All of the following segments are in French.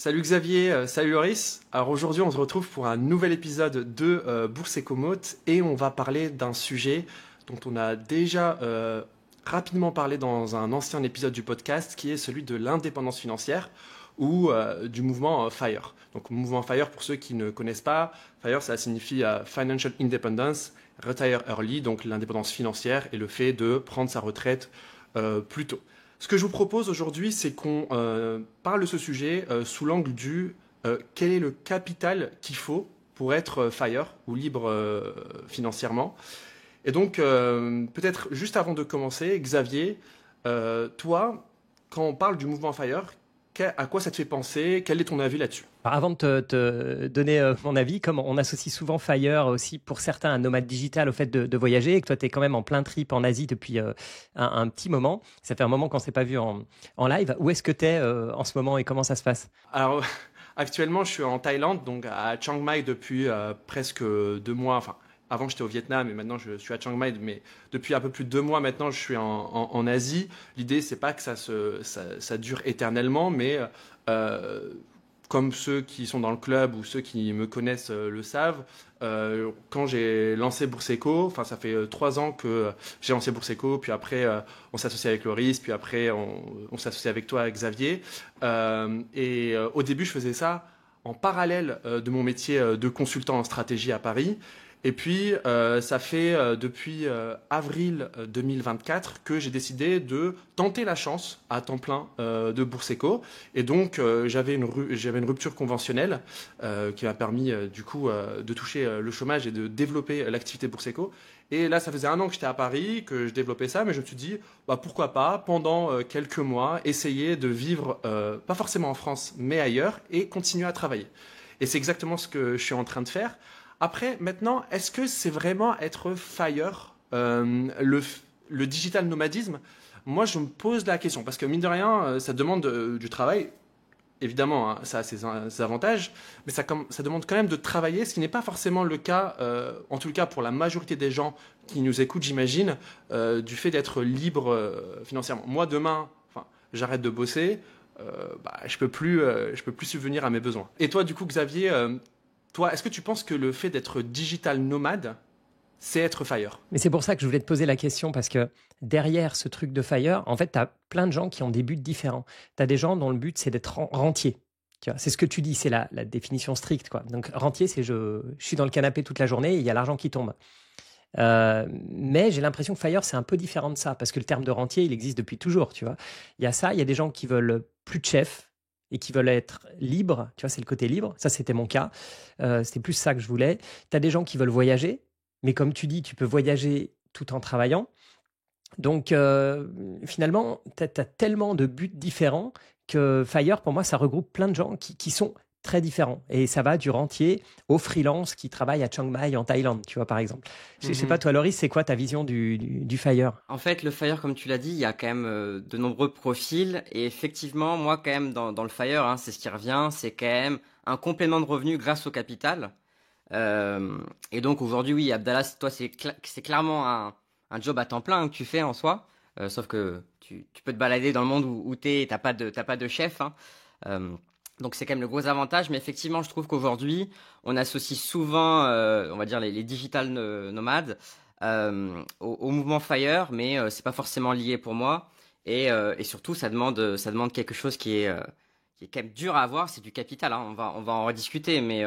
Salut Xavier, salut Loris. Alors aujourd'hui on se retrouve pour un nouvel épisode de Bourse Écomote et on va parler d'un sujet dont on a déjà rapidement parlé dans un ancien épisode du podcast qui est celui de l'indépendance financière ou du mouvement FIRE. Donc mouvement FIRE, pour ceux qui ne connaissent pas, FIRE ça signifie Financial Independence, Retire Early, donc l'indépendance financière et le fait de prendre sa retraite plus tôt. Ce que je vous propose aujourd'hui, c'est qu'on parle de ce sujet sous l'angle du quel est le capital qu'il faut pour être FIRE ou libre financièrement. Et donc, peut-être juste avant de commencer, Xavier, toi, quand on parle du mouvement FIRE, à quoi ça te fait penser? Quel est ton avis là-dessus? Alors, avant de te donner mon avis, comme on associe souvent FIRE aussi pour certains un nomade digital au fait de voyager et que toi tu es quand même en plein trip en Asie depuis un petit moment, ça fait un moment qu'on ne s'est pas vu en live, où est-ce que tu es en ce moment et comment ça se passe? Alors, actuellement, je suis en Thaïlande, donc à Chiang Mai depuis presque 2 mois. Enfin, avant, j'étais au Vietnam et maintenant, je suis à Chiang Mai. Mais depuis un peu plus de 2 mois maintenant, je suis en Asie. L'idée, c'est pas que ça dure éternellement, mais comme ceux qui sont dans le club ou ceux qui me connaissent le savent, quand j'ai lancé Bourseco, enfin ça fait 3 ans que j'ai lancé Bourseco, puis après on s'associe avec Loris, puis après on s'associe avec toi, Xavier. Au début, je faisais ça en parallèle de mon métier de consultant en stratégie à Paris. Et puis, ça fait depuis avril 2024 que j'ai décidé de tenter la chance à temps plein de Bourseco. Et donc, j'avais une rupture conventionnelle qui m'a permis du coup de toucher le chômage et de développer l'activité Bourseco. Et là, ça faisait 1 an que j'étais à Paris, que je développais ça, mais je me suis dit, bah, pourquoi pas, pendant quelques mois, essayer de vivre, pas forcément en France, mais ailleurs, et continuer à travailler. Et c'est exactement ce que je suis en train de faire. Après, maintenant, est-ce que c'est vraiment être FIRE, le digital nomadisme? Moi, je me pose la question, parce que mine de rien, ça demande du travail. Évidemment, hein, ça a ses avantages, mais ça demande quand même de travailler, ce qui n'est pas forcément le cas, en tout cas pour la majorité des gens qui nous écoutent, j'imagine, du fait d'être libre financièrement. Moi, demain, enfin, j'arrête de bosser, bah, je peux plus subvenir à mes besoins. Et toi, du coup, Xavier, toi, est-ce que tu penses que le fait d'être digital nomade, c'est être FIRE? Mais c'est pour ça que je voulais te poser la question, parce que derrière ce truc de FIRE, en fait, tu as plein de gens qui ont des buts différents. Tu as des gens dont le but, c'est d'être rentier. Tu vois, c'est ce que tu dis, c'est la définition stricte, quoi. Donc, rentier, c'est je suis dans le canapé toute la journée et il y a l'argent qui tombe. Mais j'ai l'impression que FIRE, c'est un peu différent de ça, parce que le terme de rentier, il existe depuis toujours, tu vois. Il y a ça, il y a des gens qui veulent plus de chef et qui veulent être libres, tu vois, c'est le côté libre. Ça, c'était mon cas. C'était plus ça que je voulais. Tu as des gens qui veulent voyager, mais comme tu dis, tu peux voyager tout en travaillant. Donc, finalement, tu as tellement de buts différents que FIRE, pour moi, ça regroupe plein de gens qui sont très différents. Et ça va du rentier au freelance qui travaille à Chiang Mai en Thaïlande, tu vois, par exemple. Je sais pas, toi, Loris, c'est quoi ta vision du FIRE? En fait, le FIRE, comme tu l'as dit, il y a quand même de nombreux profils. Et effectivement, moi, quand même, dans le FIRE, hein, c'est ce qui revient, c'est quand même un complément de revenu grâce au capital. Et donc, aujourd'hui, oui, Abdallah, toi, c'est clairement un job à temps plein que tu fais en soi. Sauf que tu peux te balader dans le monde où t'as pas de chef, hein. Donc c'est quand même le gros avantage, mais effectivement, je trouve qu'aujourd'hui, on associe souvent, on va dire les digital nomades au mouvement FIRE, mais c'est pas forcément lié pour moi. Et surtout, ça demande quelque chose qui est quand même dur à avoir, c'est du capital, hein. On va en rediscuter, mais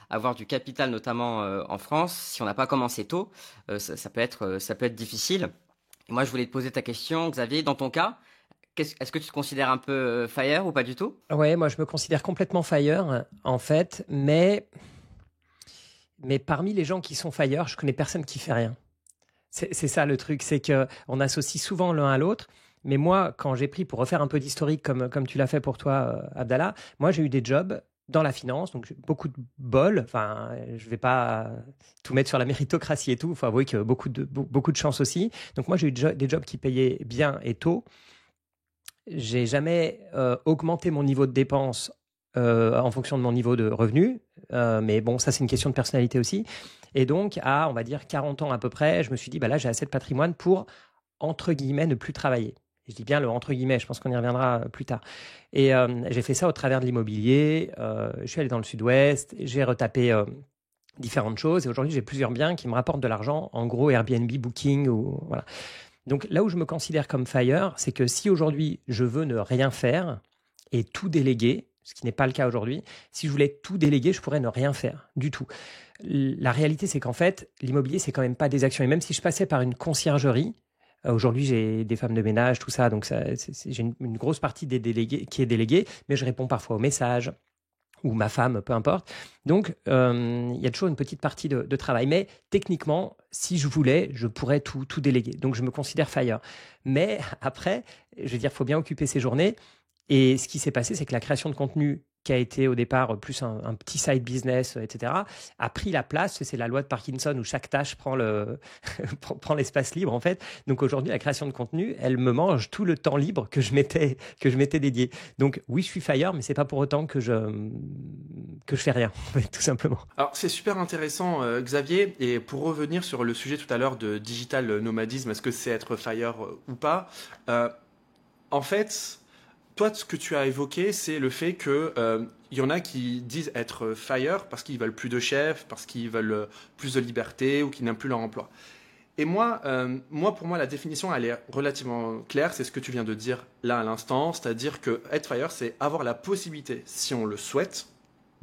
avoir du capital, notamment en France, si on n'a pas commencé tôt, ça peut être difficile. Et moi, je voulais te poser ta question, Xavier, dans ton cas. Est-ce que tu te considères un peu FIRE ou pas du tout? Ouais, moi je me considère complètement FIRE en fait, mais parmi les gens qui sont FIRE, je connais personne qui fait rien. C'est ça le truc, c'est que on associe souvent l'un à l'autre. Mais moi, quand j'ai pris pour refaire un peu d'historique comme tu l'as fait pour toi, Abdallah, moi j'ai eu des jobs dans la finance, donc j'ai beaucoup de bol. Enfin, je vais pas tout mettre sur la méritocratie et tout. Il faut avouer que beaucoup de chance aussi. Donc moi j'ai eu des jobs qui payaient bien et tôt. J'ai jamais augmenté mon niveau de dépenses en fonction de mon niveau de revenu. Mais bon, ça, c'est une question de personnalité aussi. Et donc, à, on va dire, 40 ans à peu près, je me suis dit, bah là, j'ai assez de patrimoine pour, entre guillemets, ne plus travailler. Je dis bien le entre guillemets, je pense qu'on y reviendra plus tard. Et j'ai fait ça au travers de l'immobilier. Je suis allé dans le sud-ouest, j'ai retapé différentes choses. Et aujourd'hui, j'ai plusieurs biens qui me rapportent de l'argent. En gros, Airbnb, Booking, ou voilà. Donc là où je me considère comme FIRE, c'est que si aujourd'hui, je veux ne rien faire et tout déléguer, ce qui n'est pas le cas aujourd'hui, si je voulais tout déléguer, je pourrais ne rien faire du tout. La réalité, c'est qu'en fait, l'immobilier, c'est quand même pas des actions. Et même si je passais par une conciergerie, aujourd'hui, j'ai des femmes de ménage, tout ça, donc j'ai une grosse partie des délégués qui est déléguée, mais je réponds parfois aux messages, ou ma femme, peu importe. Donc, il y a toujours une petite partie de travail. Mais techniquement, si je voulais, je pourrais tout déléguer. Donc, je me considère FIRE. Mais après, je veux dire, il faut bien occuper ses journées. Et ce qui s'est passé, c'est que la création de contenu, qui a été au départ plus un petit side business, etc., a pris la place. C'est la loi de Parkinson où chaque tâche prend prend l'espace libre, en fait. Donc aujourd'hui, la création de contenu, elle me mange tout le temps libre que je m'étais dédié. Donc oui, je suis FIRE, mais c'est pas pour autant que je fais rien, en fait, tout simplement. Alors c'est super intéressant, Xavier. Et pour revenir sur le sujet tout à l'heure de digital nomadisme, est-ce que c'est être FIRE ou pas, en fait, toi, ce que tu as évoqué, c'est le fait que y en a qui disent être FIRE parce qu'ils veulent plus de chefs, parce qu'ils veulent plus de liberté ou qu'ils n'aiment plus leur emploi. Et moi, pour moi, la définition, elle est relativement claire. C'est ce que tu viens de dire là à l'instant. C'est-à-dire que être FIRE, c'est avoir la possibilité, si on le souhaite,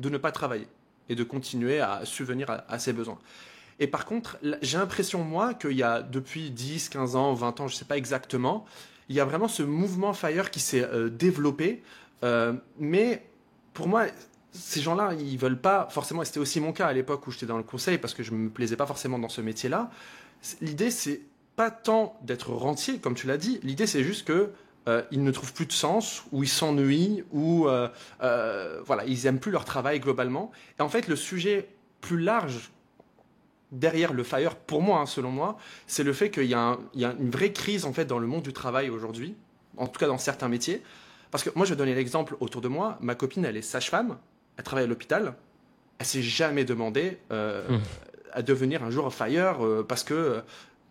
de ne pas travailler et de continuer à subvenir à ses besoins. Et par contre, j'ai l'impression, moi, qu'il y a depuis 10, 15 ans, 20 ans, je ne sais pas exactement, il y a vraiment ce mouvement FIRE qui s'est développé. Mais pour moi, ces gens-là, ils veulent pas forcément, et c'était aussi mon cas à l'époque où j'étais dans le conseil, parce que je ne me plaisais pas forcément dans ce métier-là. L'idée, c'est pas tant d'être rentier, comme tu l'as dit. L'idée, c'est juste que ils ne trouvent plus de sens, ou ils s'ennuient, ou voilà, ils n'aiment plus leur travail globalement. Et en fait, le sujet plus large derrière le FIRE, pour moi, hein, selon moi, c'est le fait qu'il y a une vraie crise en fait dans le monde du travail aujourd'hui, en tout cas dans certains métiers. Parce que moi, je vais donner l'exemple autour de moi. Ma copine, elle est sage-femme, elle travaille à l'hôpital. Elle s'est jamais demandé à devenir un jour FIRE parce que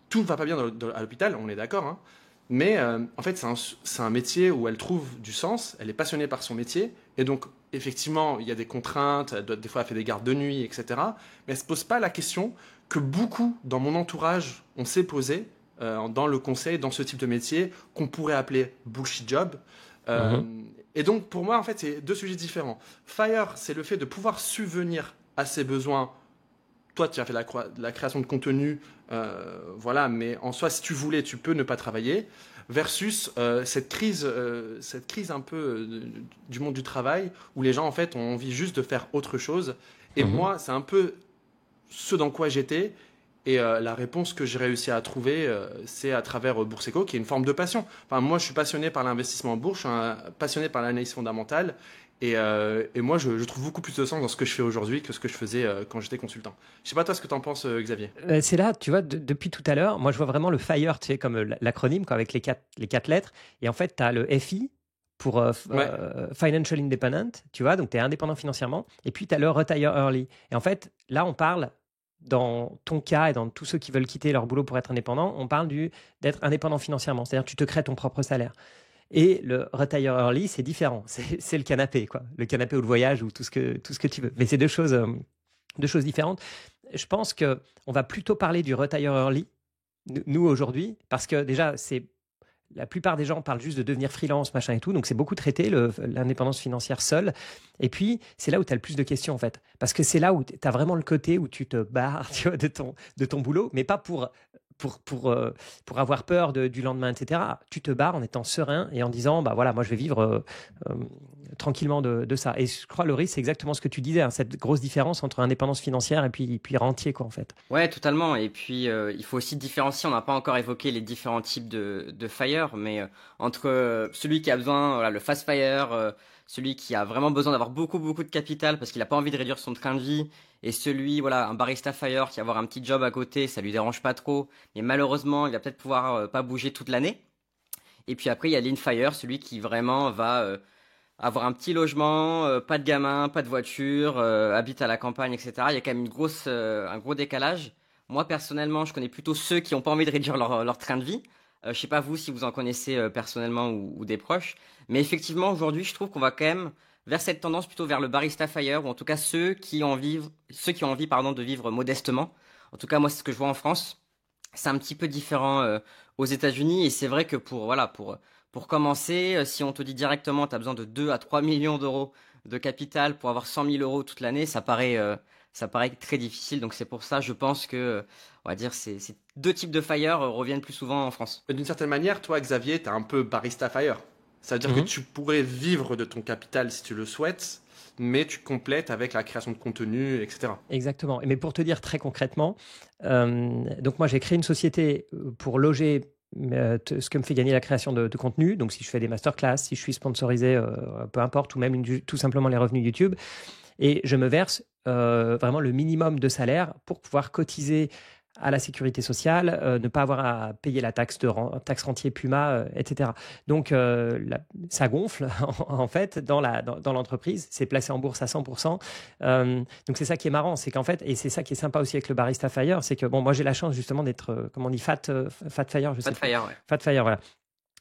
tout ne va pas bien à l'hôpital, on est d'accord. Hein. Mais en fait, c'est un métier où elle trouve du sens, elle est passionnée par son métier. Et donc, effectivement, il y a des contraintes, des fois, elle fait des gardes de nuit, etc. Mais elle ne se pose pas la question que beaucoup dans mon entourage, on s'est posé dans le conseil, dans ce type de métier, qu'on pourrait appeler bullshit job. Et donc, pour moi, en fait, c'est deux sujets différents. FIRE, c'est le fait de pouvoir subvenir à ses besoins. Toi, tu as fait la création de contenu, voilà, mais en soi, si tu voulais, tu peux ne pas travailler. Versus cette crise un peu du monde du travail, où les gens, en fait, ont envie juste de faire autre chose. Et moi, c'est un peu ce dans quoi j'étais. Et la réponse que j'ai réussi à trouver, c'est à travers Bourseco, qui est une forme de passion. Enfin, moi, je suis passionné par l'investissement en bourse, je suis passionné par l'analyse fondamentale. Et moi, je trouve beaucoup plus de sens dans ce que je fais aujourd'hui que ce que je faisais quand j'étais consultant. Je sais pas toi ce que tu en penses, Xavier. C'est là, tu vois, depuis tout à l'heure, moi je vois vraiment le FIRE, tu sais, comme l'acronyme, quoi, avec les quatre lettres. Et en fait, tu as le FI pour Financial Independent, tu vois, donc tu es indépendant financièrement. Et puis tu as le Retire Early. Et en fait, là, on parle, dans ton cas et dans tous ceux qui veulent quitter leur boulot pour être indépendant, on parle d'être indépendant financièrement. C'est-à-dire que tu te crées ton propre salaire. Et le retire early, c'est différent. C'est le canapé, quoi. Le canapé ou le voyage ou tout ce que tu veux. Mais c'est deux choses différentes. Je pense qu'on va plutôt parler du retire early, nous, aujourd'hui, parce que déjà, la plupart des gens parlent juste de devenir freelance, machin et tout. Donc, c'est beaucoup traité, l'indépendance financière seule. Et puis, c'est là où tu as le plus de questions, en fait. Parce que c'est là où tu as vraiment le côté où tu te barres, tu vois, de ton boulot, mais pas pour avoir peur du lendemain, etc. Tu te barres en étant serein et en disant, bah voilà, moi je vais vivre tranquillement de ça. Et je crois, Laurie, c'est exactement ce que tu disais, hein, cette grosse différence entre indépendance financière et puis rentier, quoi, en fait. Ouais, totalement. Et puis, il faut aussi différencier. On n'a pas encore évoqué les différents types de FIRE, mais entre celui qui a besoin, voilà, le fast FIRE, celui qui a vraiment besoin d'avoir beaucoup, beaucoup de capital parce qu'il n'a pas envie de réduire son train de vie, et celui, voilà, un barista FIRE qui va avoir un petit job à côté, ça lui dérange pas trop, mais malheureusement, il va peut-être pouvoir pas bouger toute l'année. Et puis après, il y a l'InFire, celui qui vraiment va avoir un petit logement, pas de gamin, pas de voiture, habite à la campagne, etc. Il y a quand même un gros décalage. Moi, personnellement, je connais plutôt ceux qui n'ont pas envie de réduire leur train de vie. Je sais pas vous si vous en connaissez personnellement ou des proches, mais effectivement aujourd'hui je trouve qu'on va quand même vers cette tendance plutôt vers le barista fire, ou en tout cas ceux qui ont envie pardon de vivre modestement. En tout cas moi c'est ce que je vois en France. C'est un petit peu différent aux États-Unis, et c'est vrai que pour commencer, si on te dit directement tu as besoin de 2 à 3 millions d'euros de capital pour avoir 100 000 euros toute l'année, ça paraît très difficile. Donc c'est pour ça, je pense que, on va dire, ces deux types de fire reviennent plus souvent en France. D'une certaine manière, toi, Xavier, t'es un peu barista fire. Ça veut dire que tu pourrais vivre de ton capital si tu le souhaites, mais tu complètes avec la création de contenu, etc. Exactement. Mais pour te dire très concrètement, donc moi j'ai créé une société pour loger ce que me fait gagner la création de contenu. Donc si je fais des masterclass, si je suis sponsorisé, peu importe, ou même tout simplement les revenus YouTube. Et je me verse vraiment le minimum de salaire pour pouvoir cotiser à la sécurité sociale, ne pas avoir à payer la taxe rentier Puma, etc. Donc, ça gonfle, en fait, dans l'entreprise. C'est placé en bourse à 100%. Donc, c'est ça qui est marrant. C'est qu'en fait, et c'est ça qui est sympa aussi avec le Barista Fire, c'est que, bon, moi, j'ai la chance justement d'être, comment on dit, Fat Fire, je sais Fat Fire, ouais. Fat Fire, voilà.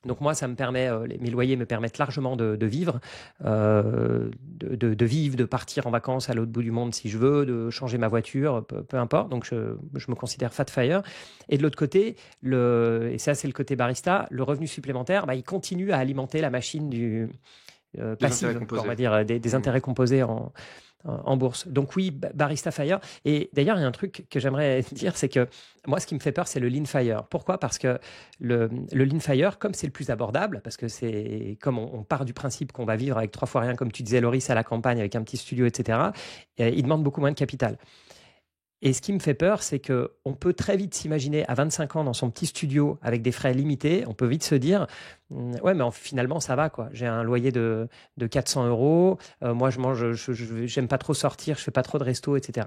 Donc moi, ça me permet, mes loyers me permettent largement de vivre, de vivre, de partir en vacances à l'autre bout du monde si je veux, de changer ma voiture, peu importe. Donc je me considère Fat Fire. Et de l'autre côté, et ça c'est le côté barista, le revenu supplémentaire, il continue à alimenter la machine du passive, on va dire, des intérêts composés en bourse. Donc oui, Barista Fire. Et d'ailleurs, il y a un truc que j'aimerais dire, c'est que moi, ce qui me fait peur, c'est le Lean Fire. Pourquoi ? Parce que le Lean Fire, comme c'est le plus abordable, parce que c'est comme on part du principe qu'on va vivre avec 3 fois rien, comme tu disais, Loris, à la campagne, avec un petit studio, etc., il demande beaucoup moins de capital. Et ce qui me fait peur, c'est qu'on peut très vite s'imaginer à 25 ans dans son petit studio avec des frais limités. On peut vite se dire, ouais, mais finalement, ça va, quoi. J'ai un loyer de 400 euros. Moi, je mange, j'aime pas trop sortir, je fais pas trop de resto, etc.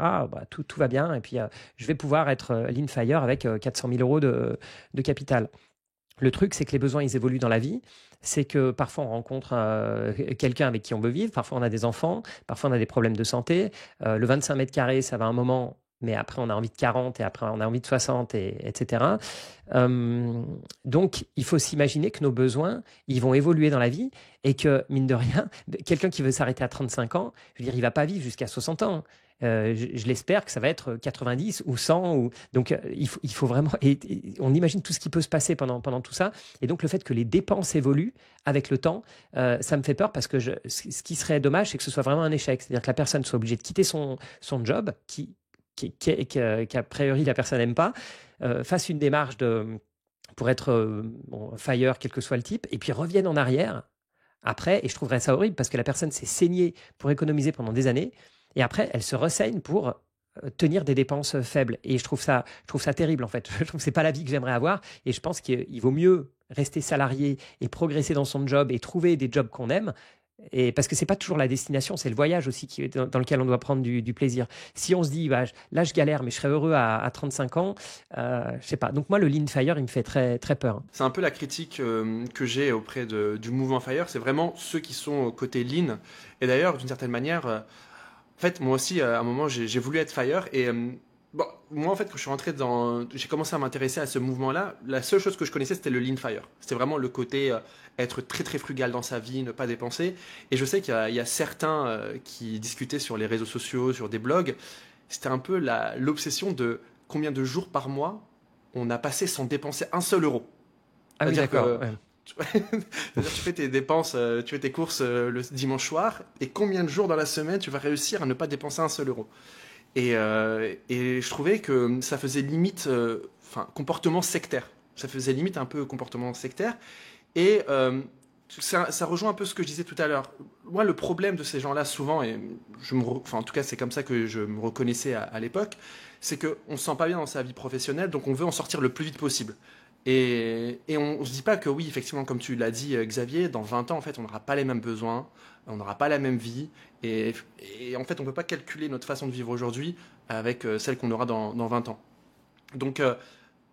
Tout va bien. Et puis, je vais pouvoir être lean fire avec 400 000 euros de capital. Le truc, c'est que les besoins, ils évoluent dans la vie. C'est que parfois, on rencontre quelqu'un avec qui on veut vivre. Parfois, on a des enfants. Parfois, on a des problèmes de santé. Le 25 mètres carrés, ça va un moment, mais après, on a envie de 40 et après, on a envie de 60, etc. Donc, il faut s'imaginer que nos besoins, ils vont évoluer dans la vie et que, mine de rien, quelqu'un qui veut s'arrêter à 35 ans, je veux dire, il ne va pas vivre jusqu'à 60 ans. Je l'espère que ça va être 90 ou 100. Donc, il faut vraiment... Et on imagine tout ce qui peut se passer pendant tout ça. Et donc, le fait que les dépenses évoluent avec le temps, ça me fait peur parce que ce qui serait dommage, c'est que ce soit vraiment un échec. C'est-à-dire que la personne soit obligée de quitter son job qu'a priori la personne n'aime pas, fasse une démarche pour être fire, quel que soit le type, et puis revienne en arrière après. Et je trouverais ça horrible parce que la personne s'est saignée pour économiser pendant des années. Et après, elle se renseigne pour tenir des dépenses faibles. Et je trouve ça terrible, en fait. Je trouve que ce n'est pas la vie que j'aimerais avoir. Et je pense qu'il vaut mieux rester salarié et progresser dans son job et trouver des jobs qu'on aime. Et parce que ce n'est pas toujours la destination, c'est le voyage aussi dans lequel on doit prendre du plaisir. Si on se dit, là, je galère, mais je serais heureux à 35 ans, je ne sais pas. Donc moi, le Lean Fire, il me fait très, très peur. C'est un peu la critique que j'ai auprès du mouvement Fire. C'est vraiment ceux qui sont côté Lean. Et d'ailleurs, d'une certaine manière... En fait, moi aussi, à un moment, j'ai voulu être fire et moi, en fait, quand je suis rentré j'ai commencé à m'intéresser à ce mouvement-là. La seule chose que je connaissais, c'était le lean fire. C'était vraiment le côté être très très frugal dans sa vie, ne pas dépenser. Et je sais qu'il y a certains qui discutaient sur les réseaux sociaux, sur des blogs. C'était un peu l'obsession de combien de jours par mois on a passé sans dépenser un seul euro. Ah oui, d'accord. Tu fais tes dépenses, tu fais tes courses le dimanche soir, et combien de jours dans la semaine tu vas réussir à ne pas dépenser un seul euro. Et je trouvais que ça faisait limite comportement sectaire. Ça faisait limite un peu comportement sectaire. Et ça rejoint un peu ce que je disais tout à l'heure. Moi, le problème de ces gens-là, souvent, et en tout cas, c'est comme ça que je me reconnaissais à l'époque, c'est qu'on ne se sent pas bien dans sa vie professionnelle, donc on veut en sortir le plus vite possible. Et on ne se dit pas que oui, effectivement, comme tu l'as dit, Xavier, dans 20 ans, en fait, on n'aura pas les mêmes besoins, on n'aura pas la même vie. Et en fait, on ne peut pas calculer notre façon de vivre aujourd'hui avec celle qu'on aura dans 20 ans. Donc,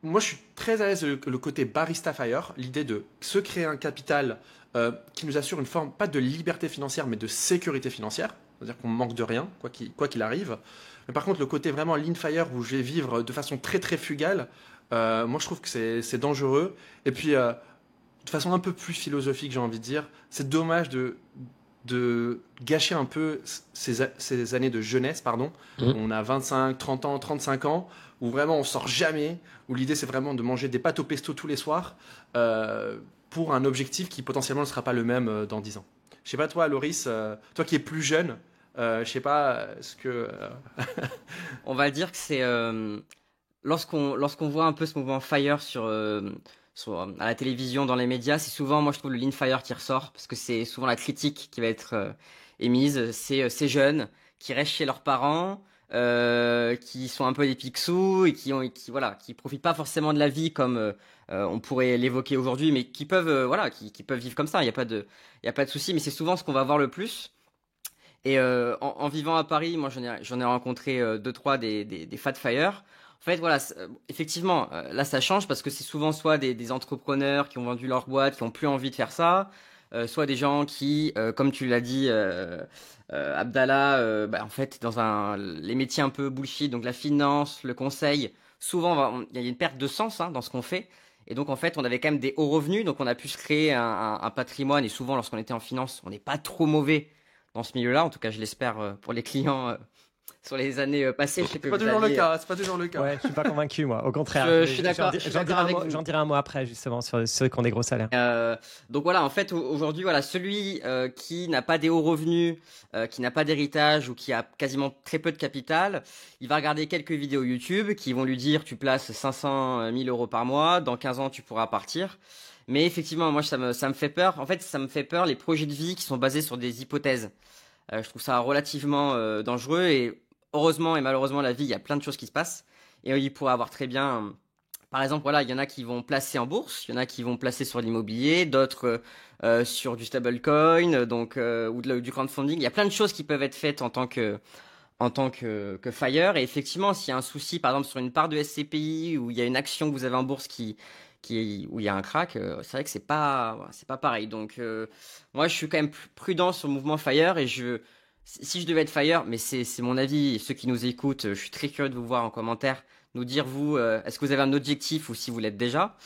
moi, je suis très à l'aise le côté barista fire, l'idée de se créer un capital qui nous assure une forme, pas de liberté financière, mais de sécurité financière. C'est-à-dire qu'on ne manque de rien, quoi qu'il arrive. Mais par contre, le côté vraiment lean fire, où je vais vivre de façon très, très frugale, Moi, je trouve que c'est dangereux. Et puis, de façon un peu plus philosophique, j'ai envie de dire, c'est dommage de gâcher un peu ces années de jeunesse, pardon. On a 25, 30 ans, 35 ans, où vraiment on sort jamais, où l'idée c'est vraiment de manger des pâtes au pesto tous les soirs, pour un objectif qui potentiellement ne sera pas le même dans 10 ans. Je sais pas toi, Loris, toi qui es plus jeune, je sais pas ce que... On va dire que c'est lorsqu'on voit un peu ce mouvement Fire à la télévision, dans les médias, c'est souvent, moi je trouve, le Lean Fire qui ressort, parce que c'est souvent la critique qui va être émise. C'est ces jeunes qui restent chez leurs parents, qui sont un peu des picsous et qui profitent pas forcément de la vie comme on pourrait l'évoquer aujourd'hui, mais qui peuvent qui peuvent vivre comme ça. Il y a pas de souci, mais c'est souvent ce qu'on va voir le plus. Et en vivant à Paris, moi j'en ai rencontré deux trois des Fat Fire. En fait, voilà, effectivement, là ça change parce que c'est souvent soit des entrepreneurs qui ont vendu leur boîte, qui ont plus envie de faire ça, soit des gens qui, comme tu l'as dit, Abdallah, en fait, dans les métiers un peu bullshit, donc la finance, le conseil, souvent il y a une perte de sens dans ce qu'on fait. Et donc en fait, on avait quand même des hauts revenus, donc on a pu se créer un patrimoine. Et souvent, lorsqu'on était en finance, on n'est pas trop mauvais dans ce milieu-là. En tout cas, je l'espère pour les clients. Sur les années passées, je sais que c'est pas toujours le cas. C'est pas toujours le cas. Ouais, je suis pas convaincu moi. Au contraire, je suis d'accord. J'en dirai un mot après justement sur ceux qui ont des gros salaires. Donc voilà, en fait, aujourd'hui, voilà, celui qui n'a pas des hauts revenus, qui n'a pas d'héritage ou qui a quasiment très peu de capital, il va regarder quelques vidéos YouTube qui vont lui dire tu places 500 000 euros par mois, dans 15 ans tu pourras partir. Mais effectivement, moi ça me fait peur. En fait, ça me fait peur les projets de vie qui sont basés sur des hypothèses. Je trouve ça relativement dangereux et heureusement et malheureusement la vie, il y a plein de choses qui se passent et il pourrait avoir très bien, par exemple, voilà, il y en a qui vont placer en bourse, il y en a qui vont placer sur l'immobilier, d'autres sur du stablecoin, donc ou du crowdfunding. Il y a plein de choses qui peuvent être faites en tant que Fire. Et effectivement, s'il y a un souci, par exemple sur une part de SCPI ou il y a une action que vous avez en bourse où il y a un crack, c'est vrai que c'est pas pareil. Donc moi je suis quand même prudent sur le mouvement Fire et si je devais être Fire, mais c'est mon avis, et ceux qui nous écoutent, je suis très curieux de vous voir en commentaire, nous dire vous, est-ce que vous avez un objectif ou si vous l'êtes déjà.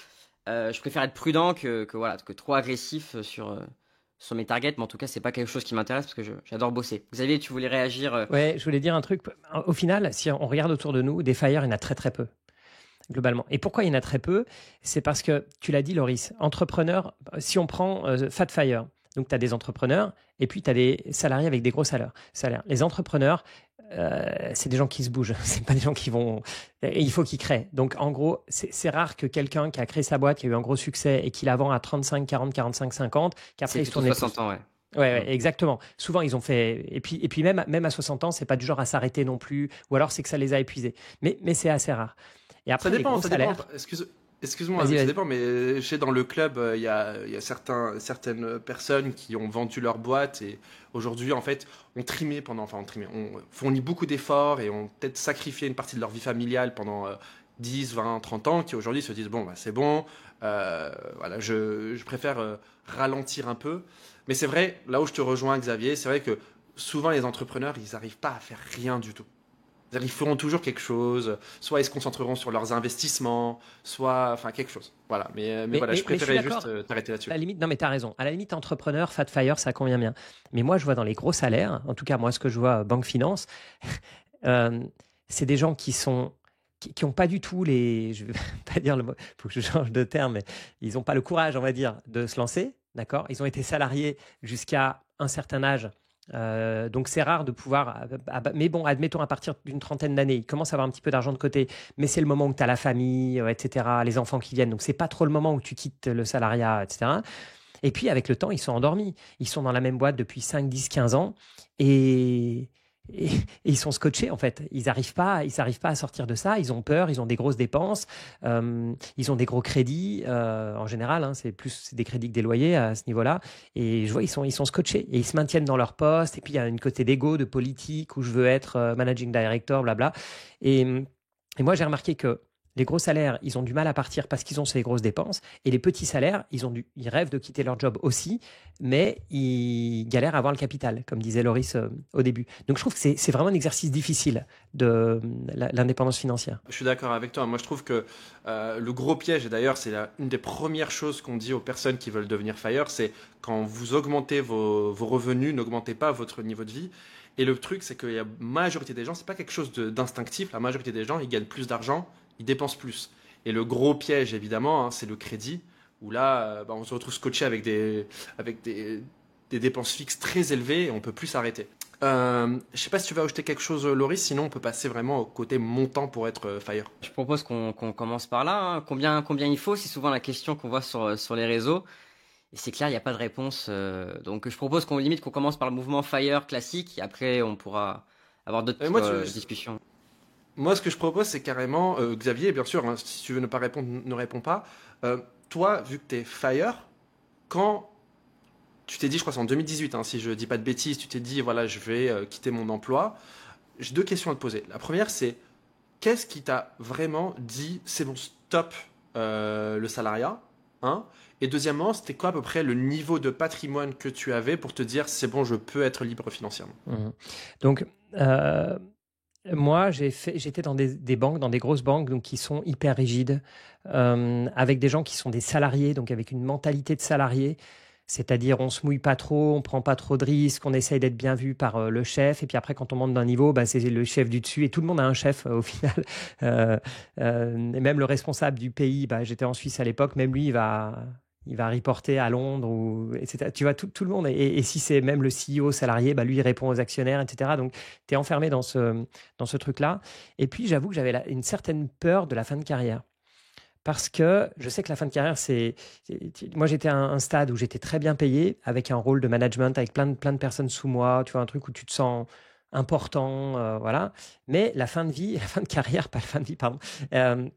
Je préfère être prudent que trop agressif sur mes targets, mais en tout cas c'est pas quelque chose qui m'intéresse parce que j'adore bosser. Xavier, tu voulais réagir Ouais, je voulais dire un truc. Au final, si on regarde autour de nous, des Fire, il y en a très très peu. Globalement. Et pourquoi il y en a très peu? C'est parce que, tu l'as dit Loris, entrepreneurs, si on prend Fat Fire, donc tu as des entrepreneurs et puis tu as des salariés avec des gros salaires. Les entrepreneurs, c'est des gens qui se bougent, c'est pas des gens qui vont... Et il faut qu'ils créent. Donc en gros, c'est rare que quelqu'un qui a créé sa boîte, qui a eu un gros succès et qui la vend à 35, 40, 45, 50, qu'après il se tourne... 60 ans, ouais. Ouais, exactement. Souvent, ils ont fait... Et puis même à 60 ans, c'est pas du genre à s'arrêter non plus, ou alors c'est que ça les a épuisés. Mais c'est assez rare. Et après, ça dépend, excuse-moi, vas-y. Ça dépend, mais je sais, dans le club, il y a certaines personnes qui ont vendu leur boîte et aujourd'hui, en fait, on fournit beaucoup d'efforts et ont peut-être sacrifié une partie de leur vie familiale pendant 10, 20, 30 ans, qui aujourd'hui se disent, bon, c'est bon, voilà, je préfère ralentir un peu. Mais c'est vrai, là où je te rejoins, Xavier, c'est vrai que souvent, les entrepreneurs, ils n'arrivent pas à faire rien du tout. Ils feront toujours quelque chose, soit ils se concentreront sur leurs investissements, soit quelque chose. Voilà, mais voilà, je préférais juste t'arrêter là-dessus. À la limite, non mais t'as raison. À la limite, entrepreneur, Fat Fire, ça convient bien. Mais moi, je vois dans les gros salaires, en tout cas moi, ce que je vois banque finance, c'est des gens qui ont pas du tout je vais pas dire le mot, faut que je change de terme, mais ils ont pas le courage, on va dire, de se lancer, d'accord? Ils ont été salariés jusqu'à un certain âge. Donc c'est rare de pouvoir, mais bon, admettons à partir d'une trentaine d'années, ils commencent à avoir un petit peu d'argent de côté, mais c'est le moment où tu as la famille, etc., les enfants qui viennent, donc c'est pas trop le moment où tu quittes le salariat, etc. Et puis avec le temps, ils sont endormis, ils sont dans la même boîte depuis 5, 10, 15 ans et ils sont scotchés en fait. Ils n'arrivent pas à sortir de ça. Ils ont peur, ils ont des grosses dépenses, ils ont des gros crédits. En général, c'est plus des crédits que des loyers à ce niveau-là. Et je vois, ils sont scotchés et ils se maintiennent dans leur poste. Et puis il y a une côté d'ego, de politique où je veux être managing director, blabla. Et moi j'ai remarqué que Les gros salaires, ils ont du mal à partir parce qu'ils ont ces grosses dépenses. Et les petits salaires, ils rêvent de quitter leur job aussi, mais ils galèrent à avoir le capital, comme disait Loris au début. Donc je trouve que c'est vraiment un exercice difficile de l'indépendance financière. Je suis d'accord avec toi. Moi, je trouve que le gros piège, et d'ailleurs, c'est une des premières choses qu'on dit aux personnes qui veulent devenir FIRE, c'est quand vous augmentez vos revenus, n'augmentez pas votre niveau de vie. Et le truc, c'est que la majorité des gens, c'est pas quelque chose d'instinctif. La majorité des gens, ils gagnent plus d'argent, ils dépensent plus. Et le gros piège, évidemment, c'est le crédit, où là, on se retrouve scotché avec des dépenses fixes très élevées et on peut plus s'arrêter. Je sais pas si tu veux ajouter quelque chose, Loris, sinon on peut passer vraiment au côté montant pour être FIRE. Je propose qu'on commence par là. Hein. Combien il faut? C'est souvent la question qu'on voit sur les réseaux. Et c'est clair, il n'y a pas de réponse. Donc je propose qu'on commence par le mouvement FIRE classique et après on pourra avoir d'autres discussions. Moi, ce que je propose, c'est carrément, Xavier, bien sûr, hein, si tu veux ne pas répondre, ne réponds pas. Toi, vu que tu es FIRE, quand tu t'es dit, je crois que c'est en 2018, hein, si je ne dis pas de bêtises, tu t'es dit, voilà, je vais quitter mon emploi, j'ai 2 questions à te poser. La première, c'est qu'est-ce qui t'a vraiment dit, c'est bon, stop le salariat, hein? Et deuxièmement, c'était quoi à peu près le niveau de patrimoine que tu avais pour te dire, c'est bon, je peux être libre financièrement? Donc, moi, j'étais dans des banques, dans des grosses banques, donc qui sont hyper rigides, avec des gens qui sont des salariés, donc avec une mentalité de salarié. C'est-à-dire, on se mouille pas trop, on prend pas trop de risques, on essaye d'être bien vu par le chef. Et puis après, quand on monte d'un niveau, c'est le chef du dessus. Et tout le monde a un chef au final. Et même le responsable du pays, j'étais en Suisse à l'époque, même lui, il va reporter à Londres, etc. Tu vois, tout le monde. Et si c'est même le CEO salarié, lui, il répond aux actionnaires, etc. Donc, tu es enfermé dans ce truc-là. Et puis, j'avoue que j'avais une certaine peur de la fin de carrière. Parce que je sais que la fin de carrière, moi, j'étais à un stade où j'étais très bien payé, avec un rôle de management, avec plein de personnes sous moi, tu vois, un truc où tu te sens important, voilà. Mais la fin de vie, la fin de carrière, pas la fin de vie, pardon, elle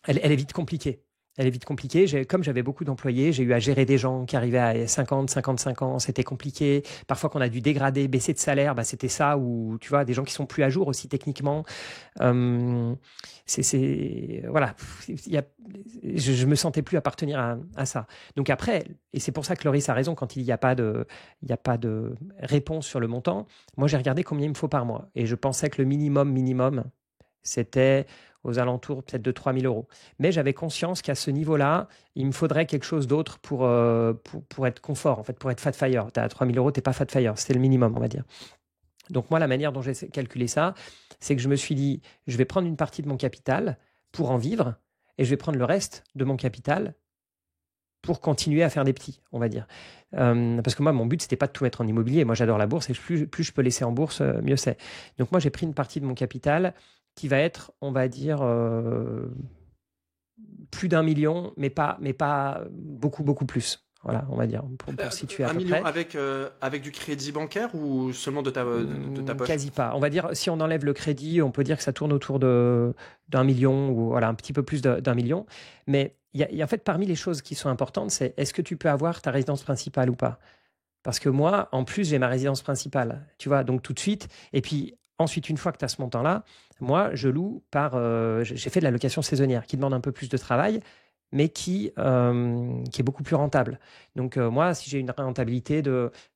est vite compliquée. Elle est vite compliquée. Comme j'avais beaucoup d'employés, j'ai eu à gérer des gens qui arrivaient à 50, 55 ans. C'était compliqué. Parfois, qu'on a dû dégrader, baisser de salaire, c'était ça. Ou tu vois, des gens qui sont plus à jour aussi techniquement. Voilà. Je me sentais plus appartenir à ça. Donc après, et c'est pour ça que Loris a raison quand il n'y a pas de réponse sur le montant. Moi, j'ai regardé combien il me faut par mois. Et je pensais que le minimum, c'était aux alentours peut-être de 3 000 euros. Mais j'avais conscience qu'à ce niveau-là, il me faudrait quelque chose d'autre pour être confort, en fait, pour être fat fire. Tu as 3 000 euros, tu n'es pas fat fire. C'était le minimum, on va dire. Donc moi, la manière dont j'ai calculé ça, c'est que je me suis dit, je vais prendre une partie de mon capital pour en vivre et je vais prendre le reste de mon capital pour continuer à faire des petits, on va dire. Parce que moi, mon but, c'était pas de tout mettre en immobilier. Moi, j'adore la bourse et plus je peux laisser en bourse, mieux c'est. Donc moi, j'ai pris une partie de mon capital qui va être, on va dire, plus d'1 million, mais pas beaucoup plus. Voilà, on va dire, pour situer à peu près. 1 million avec du crédit bancaire ou seulement de ta poche? Quasi pas. On va dire, si on enlève le crédit, on peut dire que ça tourne autour d'1 million ou voilà, un petit peu plus d'1 million. Mais il y a en fait, parmi les choses qui sont importantes, c'est est-ce que tu peux avoir ta résidence principale ou pas? Parce que moi, en plus, j'ai ma résidence principale, tu vois, donc tout de suite. Et puis, ensuite, une fois que tu as ce montant-là, moi, je loue j'ai fait de la location saisonnière qui demande un peu plus de travail, mais qui est beaucoup plus rentable. Donc, moi, si j'ai une rentabilité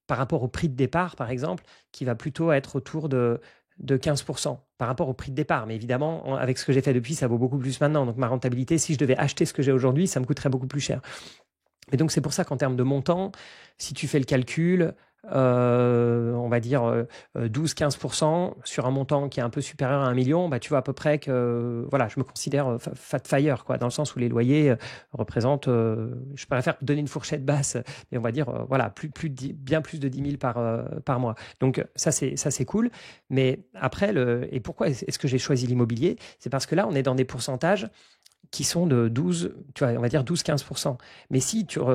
par rapport au prix de départ, par exemple, qui va plutôt être autour de 15% par rapport au prix de départ. Mais évidemment, avec ce que j'ai fait depuis, ça vaut beaucoup plus maintenant. Donc, ma rentabilité, si je devais acheter ce que j'ai aujourd'hui, ça me coûterait beaucoup plus cher. Et donc, c'est pour ça qu'en termes de montant, si tu fais le calcul, on va dire 12-15% sur un montant qui est un peu supérieur à 1 million, tu vois à peu près que voilà, je me considère fat fire, quoi, dans le sens où les loyers représentent, je préfère donner une fourchette basse, mais on va dire voilà, bien plus de 10 000 par mois. Donc ça c'est cool. Mais après, et pourquoi est-ce que j'ai choisi l'immobilier? C'est parce que là, on est dans des pourcentages qui sont de 12, tu vois, on va dire 12-15%. Mais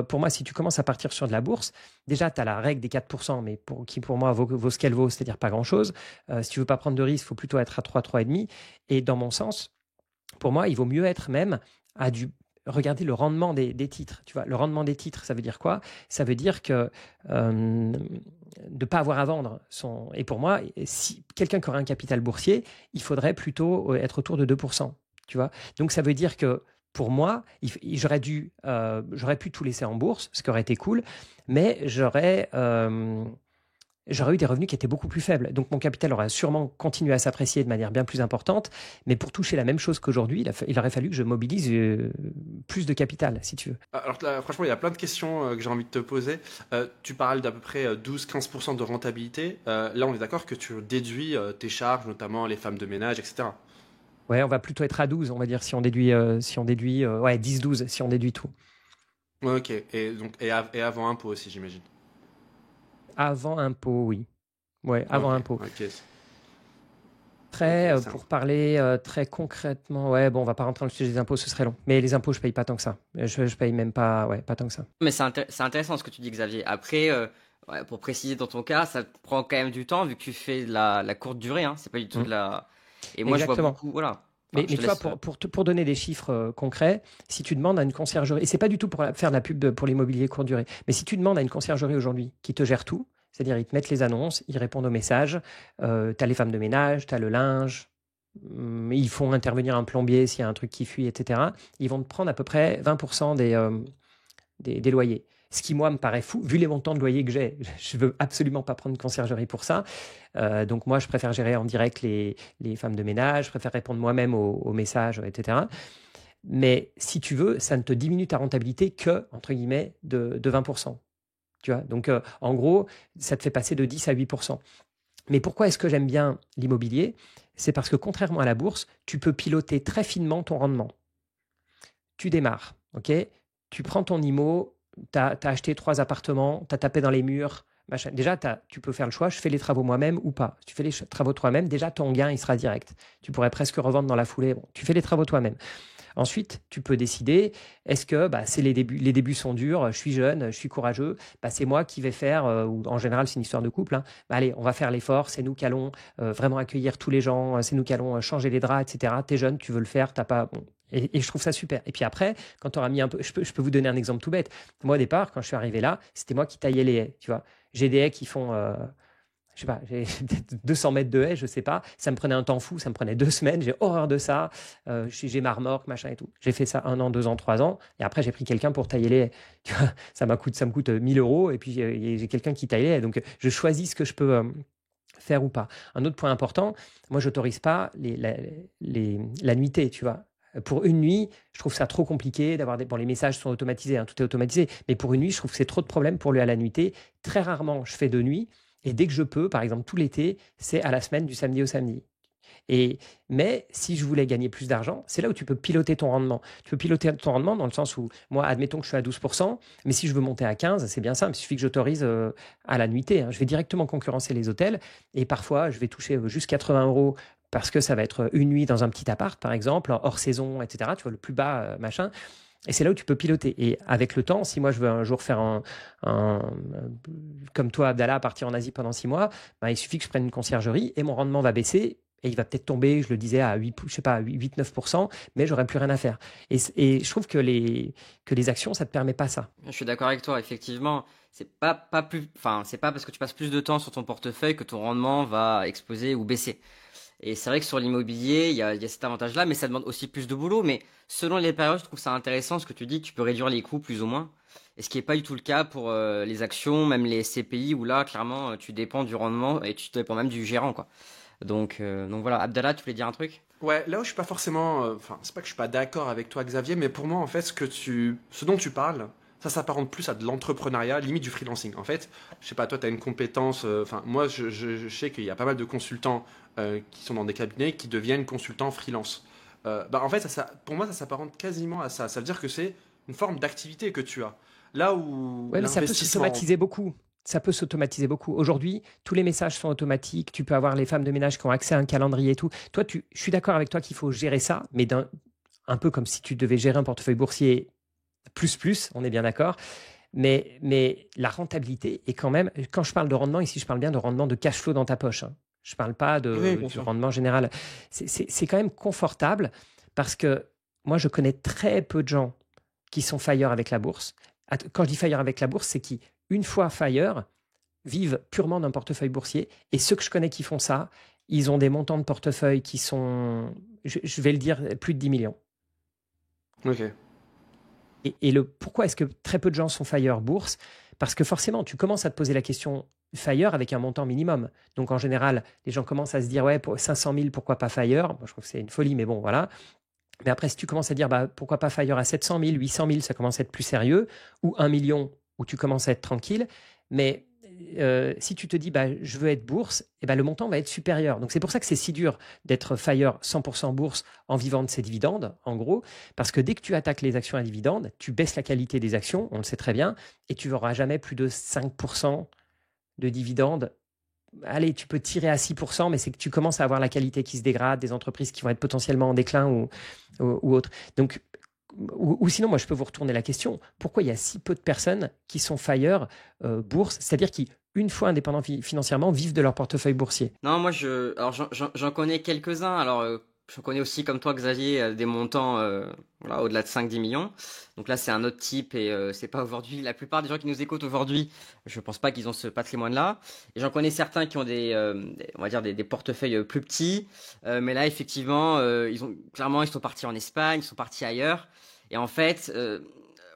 pour moi, si tu commences à partir sur de la bourse, déjà, tu as la règle des 4%, mais qui pour moi vaut ce qu'elle vaut, c'est-à-dire pas grand-chose. Si tu veux pas prendre de risque, il faut plutôt être à 3,5. Et dans mon sens, pour moi, il vaut mieux être même regarder le rendement des titres. Tu vois, le rendement des titres, ça veut dire quoi? Ça veut dire que de ne pas avoir à vendre et pour moi, si quelqu'un qui aurait un capital boursier, il faudrait plutôt être autour de 2%. tu vois. Donc, ça veut dire que pour moi, j'aurais pu tout laisser en bourse, ce qui aurait été cool, mais j'aurais eu des revenus qui étaient beaucoup plus faibles. Donc, mon capital aurait sûrement continué à s'apprécier de manière bien plus importante. Mais pour toucher la même chose qu'aujourd'hui, il aurait fallu que je mobilise plus de capital, si tu veux. Alors là, franchement, il y a plein de questions que j'ai envie de te poser. Tu parles d'à peu près 12-15% de rentabilité. Là, on est d'accord que tu déduis tes charges, notamment les femmes de ménage, etc. Ouais, on va plutôt être à 12, on va dire, si on déduit, ouais, 10-12, si on déduit tout. Ok, et avant impôt aussi, j'imagine. Avant impôt, oui. Ouais, avant impôt. Ok. Pour parler très concrètement, ouais, bon, on va pas rentrer dans le sujet des impôts, ce serait long. Mais les impôts, je paye pas tant que ça. Je paye même pas, ouais, pas tant que ça. Mais c'est intéressant ce que tu dis, Xavier. Après, pour préciser dans ton cas, ça te prend quand même du temps vu que tu fais de la courte durée. Hein. C'est pas du tout de la. Et moi, Exactement. je vois beaucoup, voilà. Mais tu vois, pour donner des chiffres concrets, si tu demandes à une conciergerie, et c'est pas du tout pour faire de la pub pour l'immobilier courte durée, mais si tu demandes à une conciergerie aujourd'hui qui te gère tout, c'est-à-dire ils te mettent les annonces, ils répondent aux messages, tu as les femmes de ménage, tu as le linge, ils font intervenir un plombier s'il y a un truc qui fuit, etc. Ils vont te prendre à peu près 20% des loyers. Ce qui, moi, me paraît fou, vu les montants de loyer que j'ai. Je ne veux absolument pas prendre une conciergerie pour ça. Donc, moi, je préfère gérer en direct les femmes de ménage, je préfère répondre moi-même aux messages, etc. Mais si tu veux, ça ne te diminue ta rentabilité que, entre guillemets, de 20%. Tu vois. Donc, en gros, ça te fait passer de 10 à 8%. Mais pourquoi est-ce que j'aime bien l'immobilier? C'est parce que, contrairement à la bourse, tu peux piloter très finement ton rendement. Tu démarres, ok? Tu prends ton IMO, tu as acheté 3 appartements, tu as tapé dans les murs, machin. Déjà, tu peux faire le choix, je fais les travaux moi-même ou pas. Si tu fais les travaux toi-même, déjà, ton gain, il sera direct. Tu pourrais presque revendre dans la foulée. Bon, tu fais les travaux toi-même. Ensuite, tu peux décider, est-ce que c'est les débuts sont durs, je suis jeune, je suis courageux, c'est moi qui vais faire, ou en général c'est une histoire de couple, hein, allez, on va faire l'effort, c'est nous qui allons vraiment accueillir tous les gens, c'est nous qui allons changer les draps, etc. T'es jeune, tu veux le faire, t'as pas... Bon. Et je trouve ça super. Et puis après, quand tu auras mis un peu... Je peux vous donner un exemple tout bête. Moi, au départ, quand je suis arrivé là, c'était moi qui taillais les haies, tu vois. J'ai des haies qui font... je sais pas, j'ai 200 mètres de haies, je sais pas. Ça me prenait un temps fou, ça me prenait 2 semaines. J'ai horreur de ça. J'ai ma remorque, machin et tout. J'ai fait ça 1 an, 2 ans, 3 ans. Et après, j'ai pris quelqu'un pour tailler les haies. Tu vois, ça me coûte 1 000 €. Et puis, j'ai quelqu'un qui taille les haies. Donc, je choisis ce que je peux faire ou pas. Un autre point important, moi, j'autorise pas la nuitée, tu vois. Pour une nuit, je trouve ça trop compliqué d'avoir des... Bon, les messages sont automatisés, hein, tout est automatisé. Mais pour une nuit, je trouve que c'est trop de problèmes pour lui à la nuitée. Très rarement, je fais de nuit. Et dès que je peux, par exemple tout l'été, c'est à la semaine du samedi au samedi. Mais si je voulais gagner plus d'argent, c'est là où tu peux piloter ton rendement. Tu peux piloter ton rendement dans le sens où, moi, admettons que je suis à 12%, mais si je veux monter à 15%, c'est bien simple. Il suffit que j'autorise à la nuitée. Hein. Je vais directement concurrencer les hôtels et parfois, je vais toucher juste 80 € parce que ça va être une nuit dans un petit appart, par exemple, hors saison, etc. Tu vois, le plus bas, machin. Et c'est là où tu peux piloter. Et avec le temps, si moi je veux un jour faire comme toi, Abdallah, partir en Asie pendant 6 mois, il suffit que je prenne une conciergerie et mon rendement va baisser. Et il va peut-être tomber, je le disais, à 8-9%, mais j'aurai plus rien à faire. Et je trouve que les actions, ça ne te permet pas ça. Je suis d'accord avec toi, effectivement. C'est pas parce que tu passes plus de temps sur ton portefeuille que ton rendement va exploser ou baisser. Et c'est vrai que sur l'immobilier, il y a cet avantage-là, mais ça demande aussi plus de boulot. Mais selon les périodes, je trouve ça intéressant ce que tu dis, tu peux réduire les coûts plus ou moins. Et ce qui n'est pas du tout le cas pour les actions, même les CPI, où là, clairement, tu dépends du rendement et tu dépends même du gérant, quoi. Donc voilà. Abdallah, tu voulais dire un truc? Ouais, là où je suis pas forcément... c'est pas que je suis pas d'accord avec toi, Xavier, mais pour moi, en fait, ce dont tu parles, ça s'apparente plus à de l'entrepreneuriat, limite du freelancing. En fait, je sais pas, toi, tu as une compétence... moi, je sais qu'il y a pas mal de consultants qui sont dans des cabinets qui deviennent consultants freelance. En fait, pour moi, ça s'apparente quasiment à ça. Ça veut dire que c'est une forme d'activité que tu as. Là où ouais, mais ça peut s'automatiser beaucoup. Ça peut s'automatiser beaucoup. Aujourd'hui, tous les messages sont automatiques. Tu peux avoir les femmes de ménage qui ont accès à un calendrier et tout. Toi, je suis d'accord avec toi qu'il faut gérer ça, mais un peu comme si tu devais gérer un portefeuille boursier plus, on est bien d'accord. Mais la rentabilité est quand même... Quand je parle de rendement, ici, je parle bien de rendement de cash flow dans ta poche. Hein. Je ne parle pas du rendement général. C'est quand même confortable parce que moi, je connais très peu de gens qui sont FIRE avec la bourse. Quand je dis FIRE avec la bourse, c'est qui, une fois FIRE, vivent purement d'un portefeuille boursier. Et ceux que je connais qui font ça, ils ont des montants de portefeuille qui sont, je vais le dire, plus de 10 millions. Ok. Et pourquoi est-ce que très peu de gens sont FIRE bourse? Parce que forcément, tu commences à te poser la question FIRE avec un montant minimum. Donc en général, les gens commencent à se dire, ouais, pour 500 000, pourquoi pas FIRE? Moi, je trouve que c'est une folie, mais bon, voilà. Mais après, si tu commences à dire, bah, pourquoi pas FIRE à 700 000, 800 000, ça commence à être plus sérieux, ou 1 million, où tu commences à être tranquille. Mais si tu te dis, bah, je veux être bourse, eh ben, le montant va être supérieur. Donc c'est pour ça que c'est si dur d'être FIRE 100% bourse en vivant de ses dividendes, en gros, parce que dès que tu attaques les actions à dividendes, tu baisses la qualité des actions, on le sait très bien, et tu n'auras jamais plus de 5% de dividendes. Allez, tu peux tirer à 6%, mais c'est que tu commences à avoir la qualité qui se dégrade, des entreprises qui vont être potentiellement en déclin ou autres. Donc, ou sinon, moi, je peux vous retourner la question. Pourquoi il y a si peu de personnes qui sont FIRE bourse, c'est-à-dire qui, une fois indépendants financièrement, vivent de leur portefeuille boursier? Non, moi, alors j'en connais quelques-uns. Alors, j'en connais aussi, comme toi, Xavier, des montants voilà, au-delà de 5-10 millions. Donc là, c'est un autre type et c'est pas aujourd'hui. La plupart des gens qui nous écoutent aujourd'hui, je pense pas qu'ils ont ce patrimoine-là. Et j'en connais certains qui ont on va dire des portefeuilles plus petits. Mais là, effectivement, clairement, ils sont partis en Espagne, ils sont partis ailleurs. Et en fait,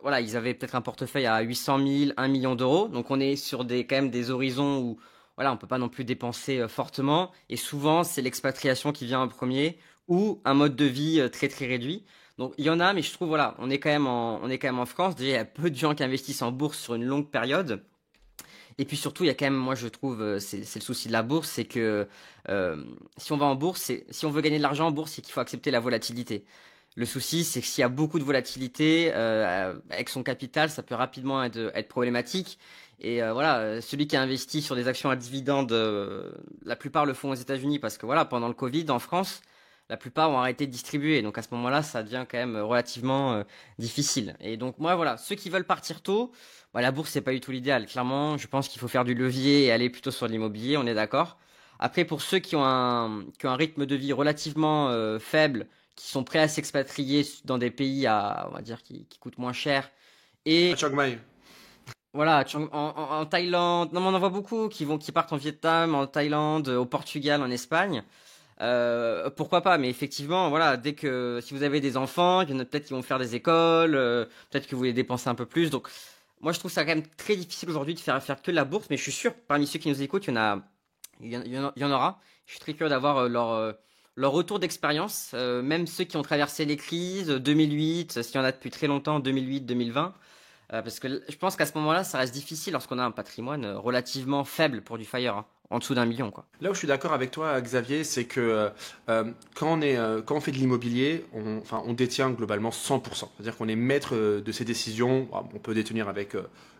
voilà, ils avaient peut-être un portefeuille à 800 000, 1 million d'euros. Donc on est sur quand même des horizons où voilà, on peut pas non plus dépenser fortement. Et souvent, c'est l'expatriation qui vient en premier ou un mode de vie très très réduit. Donc il y en a, mais je trouve voilà, on est quand même en France. Déjà, il y a peu de gens qui investissent en bourse sur une longue période. Et puis surtout, il y a quand même, moi je trouve, c'est le souci de la bourse, c'est que si on va en bourse, si on veut gagner de l'argent en bourse, c'est qu'il faut accepter la volatilité. Le souci, c'est que s'il y a beaucoup de volatilité avec son capital, ça peut rapidement être problématique. Et voilà, celui qui a investi sur des actions à dividendes, la plupart le font aux États-Unis parce que voilà, pendant le Covid, en France, la plupart ont arrêté de distribuer. Donc à ce moment-là, ça devient quand même relativement difficile. Et donc moi, voilà, ceux qui veulent partir tôt, bah, la bourse c'est pas du tout l'idéal. Clairement, je pense qu'il faut faire du levier et aller plutôt sur l'immobilier. On est d'accord. Après, pour ceux qui ont un rythme de vie relativement faible, qui sont prêts à s'expatrier dans des pays on va dire, qui coûtent moins cher. Et À Chiang Mai. voilà, en Thaïlande, non, mais on en voit beaucoup qui partent en Vietnam, en Thaïlande, au Portugal, en Espagne. Pourquoi pas? Mais effectivement, voilà, si vous avez des enfants, il y en a peut-être qui vont faire des écoles, peut-être que vous voulez dépenser un peu plus. Donc, moi, je trouve ça quand même très difficile aujourd'hui de faire que de la bourse, mais je suis sûr, parmi ceux qui nous écoutent, il y en aura. Je suis très curieux d'avoir leur retour d'expérience, même ceux qui ont traversé les crises, 2008, s'il y en a depuis très longtemps, 2008, 2020. Parce que je pense qu'à ce moment-là, ça reste difficile lorsqu'on a un patrimoine relativement faible pour du FIRE, hein, en dessous d'1 million, quoi. Là où je suis d'accord avec toi, Xavier, c'est que quand on fait de l'immobilier, on détient globalement 100%. C'est-à-dire qu'on est maître de ses décisions. On peut détenir avec,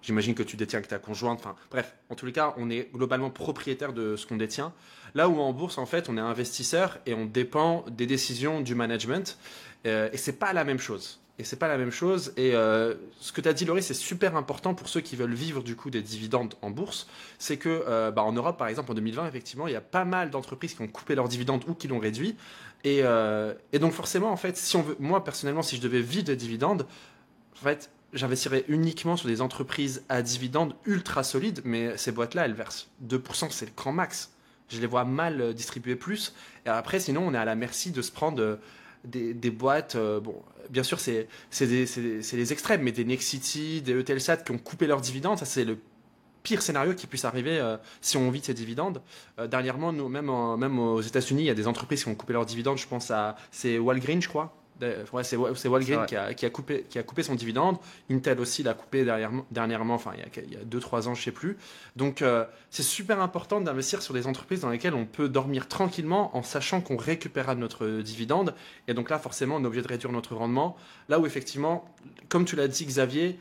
j'imagine que tu détiens avec ta conjointe. Enfin, bref, en tous les cas, on est globalement propriétaire de ce qu'on détient. Là où en bourse, en fait, on est investisseur et on dépend des décisions du management. Et c'est pas la même chose. Et c'est pas la même chose. Et ce que tu as dit, Laurie, c'est super important pour ceux qui veulent vivre du coup des dividendes en bourse. C'est que en Europe, par exemple, en 2020, effectivement, il y a pas mal d'entreprises qui ont coupé leurs dividendes ou qui l'ont réduit. Et donc forcément, en fait, moi personnellement, si je devais vivre des dividendes, en fait, j'investirais uniquement sur des entreprises à dividendes ultra solides. Mais ces boîtes-là, elles versent 2%, c'est le grand max. Je les vois mal distribuer plus. Et après, sinon, on est à la merci de se prendre des boîtes, bon, bien sûr, c'est les extrêmes, mais des Nexity, des Eutelsat qui ont coupé leurs dividendes, ça c'est le pire scénario qui puisse arriver si on vit de ces dividendes. Dernièrement, même aux États-Unis, il y a des entreprises qui ont coupé leurs dividendes. Je pense c'est Walgreens, je crois. Ouais, c'est Walgreens qui a coupé son dividende. Intel aussi l'a coupé dernièrement, enfin il y a 2-3 ans, je sais plus. Donc c'est super important d'investir sur des entreprises dans lesquelles on peut dormir tranquillement en sachant qu'on récupérera notre dividende. Et donc là, forcément, on est obligé de réduire notre rendement. Là où effectivement, comme tu l'as dit, Xavier,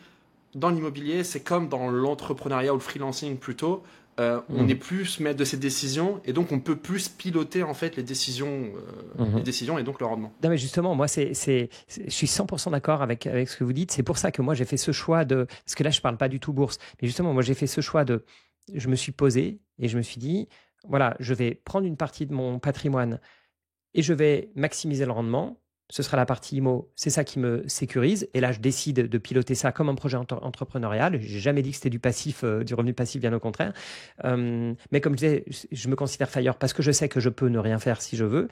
dans l'immobilier, c'est comme dans l'entrepreneuriat ou le freelancing plutôt. On est plus maître de ses décisions et donc on peut plus piloter en fait les décisions et donc le rendement. Non mais justement, moi je suis 100% d'accord avec ce que vous dites. C'est pour ça que moi j'ai fait ce choix parce que là je parle pas du tout bourse, mais justement moi j'ai fait ce choix je me suis posé et je me suis dit, voilà, je vais prendre une partie de mon patrimoine et je vais maximiser le rendement. ce sera la partie IMO, c'est ça qui me sécurise. Et là, je décide de piloter ça comme un projet entrepreneurial. Je n'ai jamais dit que c'était du passif, du revenu passif, bien au contraire. Mais comme je disais, je me considère FIRE parce que je sais que je peux ne rien faire si je veux.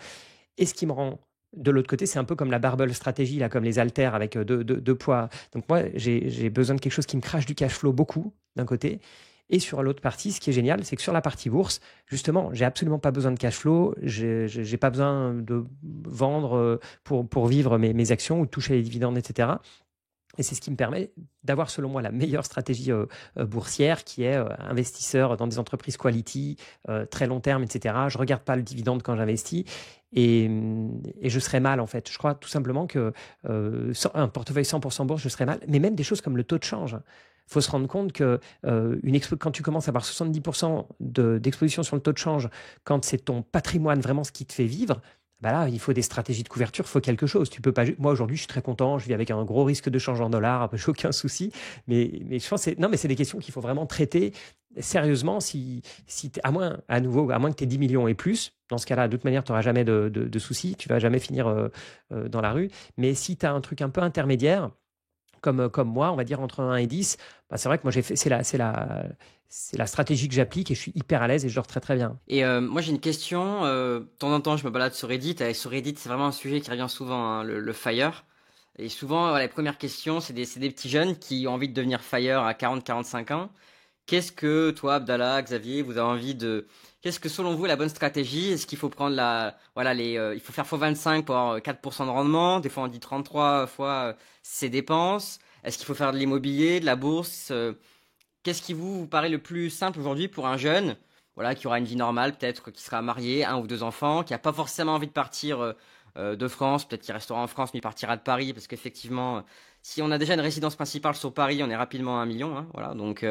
Et ce qui me rend de l'autre côté, c'est un peu comme la barbell stratégie, là, comme les haltères avec deux poids. Donc moi, j'ai besoin de quelque chose qui me crache du cash flow beaucoup, d'un côté. Et sur l'autre partie, ce qui est génial, c'est que sur la partie bourse, justement, j'ai absolument pas besoin de cash flow, j'ai pas besoin de vendre pour vivre mes actions ou de toucher les dividendes, etc. Et c'est ce qui me permet d'avoir, selon moi, la meilleure stratégie boursière qui est investisseur dans des entreprises quality, très long terme, etc. Je ne regarde pas le dividende quand j'investis et je serais mal, en fait. Je crois tout simplement que un portefeuille 100% bourse, je serais mal. Mais même des choses comme le taux de change. Il faut se rendre compte que quand tu commences à avoir 70% d'exposition sur le taux de change, quand c'est ton patrimoine vraiment ce qui te fait vivre, bah là, il faut des stratégies de couverture, il faut quelque chose. Tu peux pas. Moi, aujourd'hui, je suis très content. Je vis avec un gros risque de change en dollars, j'ai aucun souci. Mais je pense que c'est des questions qu'il faut vraiment traiter sérieusement. À moins que tu aies 10 millions et plus, dans ce cas-là, de toute manière, tu n'auras jamais de soucis. Tu vas jamais finir dans la rue. Mais si tu as un truc un peu intermédiaire, comme moi, on va dire entre 1 et 10, bah c'est vrai que moi, c'est la stratégie que j'applique et je suis hyper à l'aise et je dors très très bien. Et moi j'ai une question, de temps en temps je me balade sur Reddit, et sur Reddit c'est vraiment un sujet qui revient souvent, hein, le FIRE. Et souvent les premières questions c'est des petits jeunes qui ont envie de devenir FIRE à 40-45 ans. Qu'est-ce que toi Abdallah, Xavier, vous avez envie de... Qu'est-ce que selon vous est la bonne stratégie? Est-ce qu'il faut prendre il faut faire x25 pour avoir 4% de rendement? Des fois on dit 33 fois ses dépenses. Est-ce qu'il faut faire de l'immobilier, de la bourse? Qu'est-ce qui vous paraît le plus simple aujourd'hui pour un jeune, qui aura une vie normale, peut-être qui sera marié, 1 ou 2 enfants, qui n'a pas forcément envie de partir de France, peut-être qu'il restera en France mais il partira de Paris, parce qu'effectivement, si on a déjà une résidence principale sur Paris, on est rapidement à 1 million. Hein, donc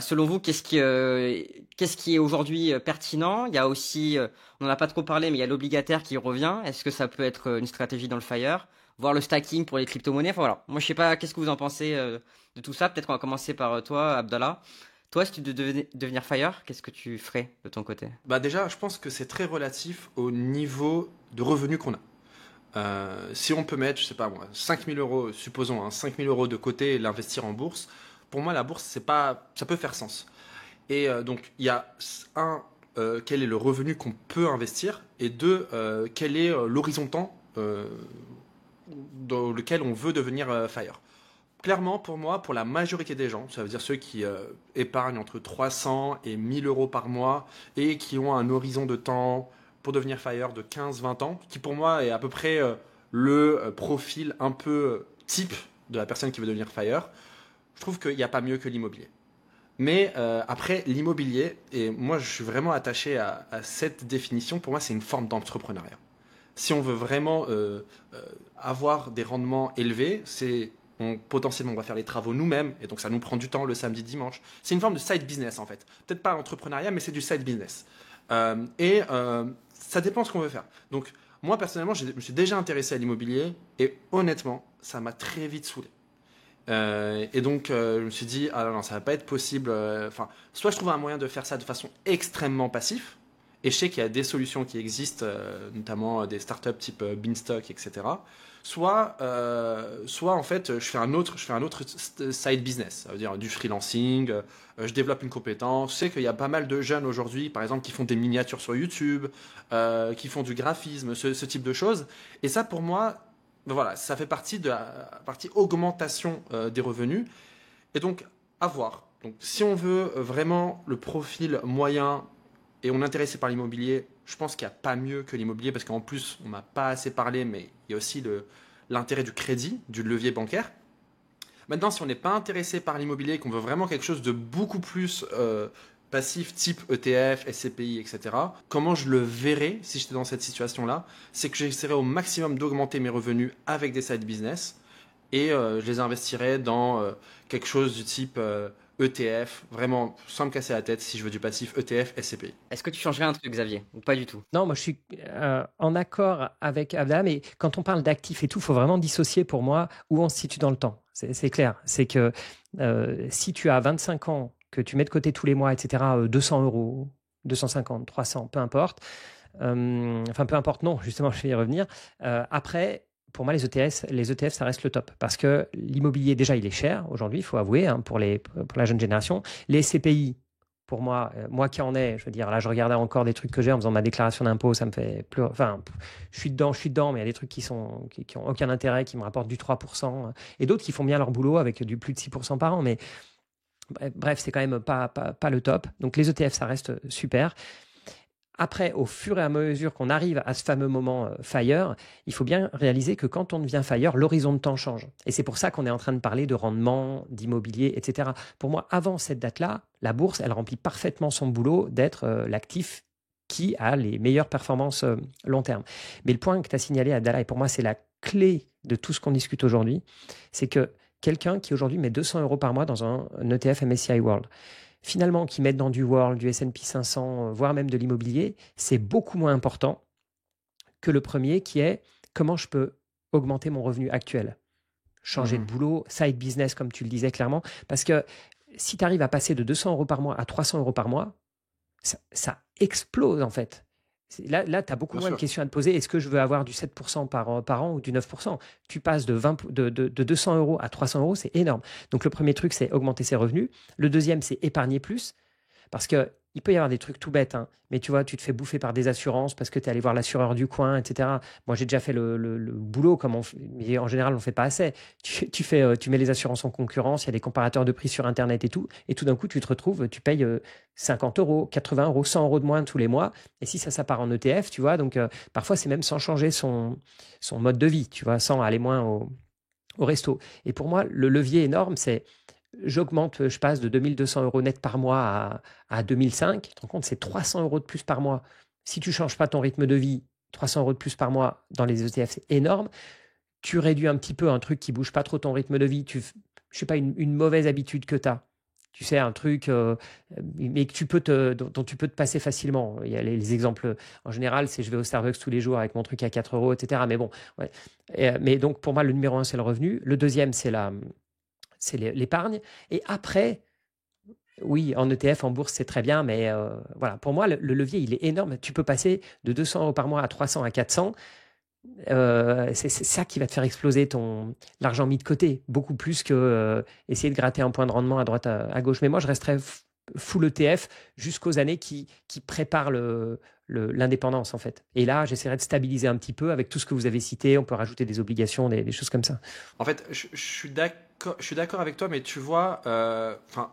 selon vous, qu'est-ce qui est aujourd'hui pertinent? Il y a aussi, on n'en a pas trop parlé, mais il y a l'obligataire qui revient. Est-ce que ça peut être une stratégie dans le FIRE? Voir le stacking pour les crypto-monnaies. Moi je sais pas, qu'est-ce que vous en pensez de tout ça? Peut-être qu'on va commencer par toi, Abdallah. Toi, si tu devais devenir FIRE, qu'est-ce que tu ferais de ton côté? Bah déjà, je pense que c'est très relatif au niveau de revenus qu'on a. Si on peut mettre, je sais pas moi, 5 000 euros, supposons, 5 000 euros de côté et l'investir en bourse, pour moi la bourse, ça peut faire sens. Et donc il y a quel est le revenu qu'on peut investir, et 2, quel est l'horizon de temps dans lequel on veut devenir FIRE. Clairement, pour moi, pour la majorité des gens, ça veut dire ceux qui épargnent entre 300 et 1000 euros par mois et qui ont un horizon de temps pour devenir FIRE de 15-20 ans, qui pour moi est à peu près le profil un peu type de la personne qui veut devenir FIRE, je trouve qu'il n'y a pas mieux que l'immobilier. Mais après, l'immobilier, et moi je suis vraiment attaché à cette définition, pour moi c'est une forme d'entrepreneuriat. Si on veut vraiment avoir des rendements élevés, potentiellement on va faire les travaux nous-mêmes, et donc ça nous prend du temps le samedi, dimanche. C'est une forme de side business en fait. Peut-être pas l'entrepreneuriat, mais c'est du side business. Ça dépend de ce qu'on veut faire. Donc moi personnellement, je me suis déjà intéressé à l'immobilier, et honnêtement, ça m'a très vite saoulé. Et donc je me suis dit, ah non, ça va pas être possible. Soit je trouve un moyen de faire ça de façon extrêmement passive, et je sais qu'il y a des solutions qui existent, notamment des startups type Beanstalk, etc. Soit en fait, je fais un autre side business, ça veut dire du freelancing, je développe une compétence. Je sais qu'il y a pas mal de jeunes aujourd'hui, par exemple, qui font des miniatures sur YouTube, qui font du graphisme, ce type de choses. Et ça, pour moi, voilà, ça fait partie de la partie augmentation des revenus. Et donc, à voir. Donc, si on veut vraiment le profil moyen et on est intéressé par l'immobilier, je pense qu'il n'y a pas mieux que l'immobilier, parce qu'en plus, on n'a pas assez parlé, mais il y a aussi l'intérêt du crédit, du levier bancaire. Maintenant, si on n'est pas intéressé par l'immobilier et qu'on veut vraiment quelque chose de beaucoup plus passif, type ETF, SCPI, etc., comment je le verrais si j'étais dans cette situation-là? C'est que j'essaierais au maximum d'augmenter mes revenus avec des side business, et je les investirais dans quelque chose du type ETF, vraiment sans me casser la tête. Si je veux du passif, ETF, SCPI. Est-ce que tu changerais un truc, Xavier, ou pas du tout? Non, moi je suis en accord avec Abdallah, mais quand on parle d'actifs et tout, il faut vraiment dissocier pour moi où on se situe dans le temps. C'est clair. C'est que si tu as 25 ans, que tu mets de côté tous les mois, etc., 200 euros, 250, 300, peu importe, Enfin, peu importe, non, justement, je vais y revenir. Après, pour moi, les ETF, ça reste le top. Parce que l'immobilier, déjà, il est cher aujourd'hui, il faut avouer, hein, pour la jeune génération. Les SCPI, pour moi, moi qui en ai, je veux dire, là, je regardais encore des trucs que j'ai en faisant ma déclaration d'impôt, ça me fait plus. Enfin, je suis dedans, mais il y a des trucs qui ont aucun intérêt, qui me rapportent du 3%, et d'autres qui font bien leur boulot avec du plus de 6% par an. Mais bref, c'est quand même pas le top. Donc, les ETF, ça reste super. Après, au fur et à mesure qu'on arrive à ce fameux moment FIRE, il faut bien réaliser que quand on devient FIRE, l'horizon de temps change. Et c'est pour ça qu'on est en train de parler de rendement, d'immobilier, etc. Pour moi, avant cette date-là, la bourse, elle remplit parfaitement son boulot d'être l'actif qui a les meilleures performances long terme. Mais le point que tu as signalé, Abdallah, et pour moi, c'est la clé de tout ce qu'on discute aujourd'hui, c'est que quelqu'un qui aujourd'hui met 200 € par mois dans un ETF MSCI World, finalement, qui mettent dans du World, du S&P 500, voire même de l'immobilier, c'est beaucoup moins important que le premier qui est comment je peux augmenter mon revenu actuel. Changer de boulot, side business, comme tu le disais clairement. Parce que si tu arrives à passer de 200 € par mois à 300 € par mois, ça explose en fait. Là tu as beaucoup moins de questions à te poser. Est-ce que je veux avoir du 7% par an ou du 9%? Tu passes de 200 € à 300 €, c'est énorme. Donc, le premier truc, c'est augmenter ses revenus. Le deuxième, c'est épargner plus. Parce qu'il peut y avoir des trucs tout bêtes, hein, mais tu vois, tu te fais bouffer par des assurances parce que tu es allé voir l'assureur du coin, etc. Moi, j'ai déjà fait le boulot, mais en général, on ne fait pas assez. Tu mets les assurances en concurrence, il y a des comparateurs de prix sur Internet et tout d'un coup, tu te retrouves, tu payes 50 €, 80 €, 100 € de moins tous les mois. Et si ça part en ETF, tu vois, donc parfois, c'est même sans changer son mode de vie, tu vois, sans aller moins au resto. Et pour moi, le levier énorme, c'est j'augmente, je passe de 2200 € net par mois à 2005. Tu te rends compte, c'est 300 € de plus par mois. Si tu ne changes pas ton rythme de vie, 300 € de plus par mois dans les ETF, c'est énorme. Tu réduis un petit peu un truc qui ne bouge pas trop ton rythme de vie. Je ne sais pas, une mauvaise habitude que tu as. Tu sais, un truc mais dont tu peux te passer facilement. Il y a les exemples, en général, c'est je vais au Starbucks tous les jours avec mon truc à 4 €, etc. Mais bon, ouais. Mais donc, pour moi, le numéro 1, c'est le revenu. Le deuxième, c'est l'épargne. Et après, oui, en ETF, en bourse, c'est très bien, mais voilà, pour moi, le levier, il est énorme. Tu peux passer de 200 € par mois à 300, à 400. C'est ça qui va te faire exploser l'argent mis de côté, beaucoup plus que essayer de gratter un point de rendement à droite, à gauche. Mais moi, je resterais full ETF jusqu'aux années qui préparent l'indépendance, en fait. Et là, j'essaierai de stabiliser un petit peu avec tout ce que vous avez cité. On peut rajouter des obligations, des choses comme ça. En fait, je suis d'accord avec toi, mais tu vois,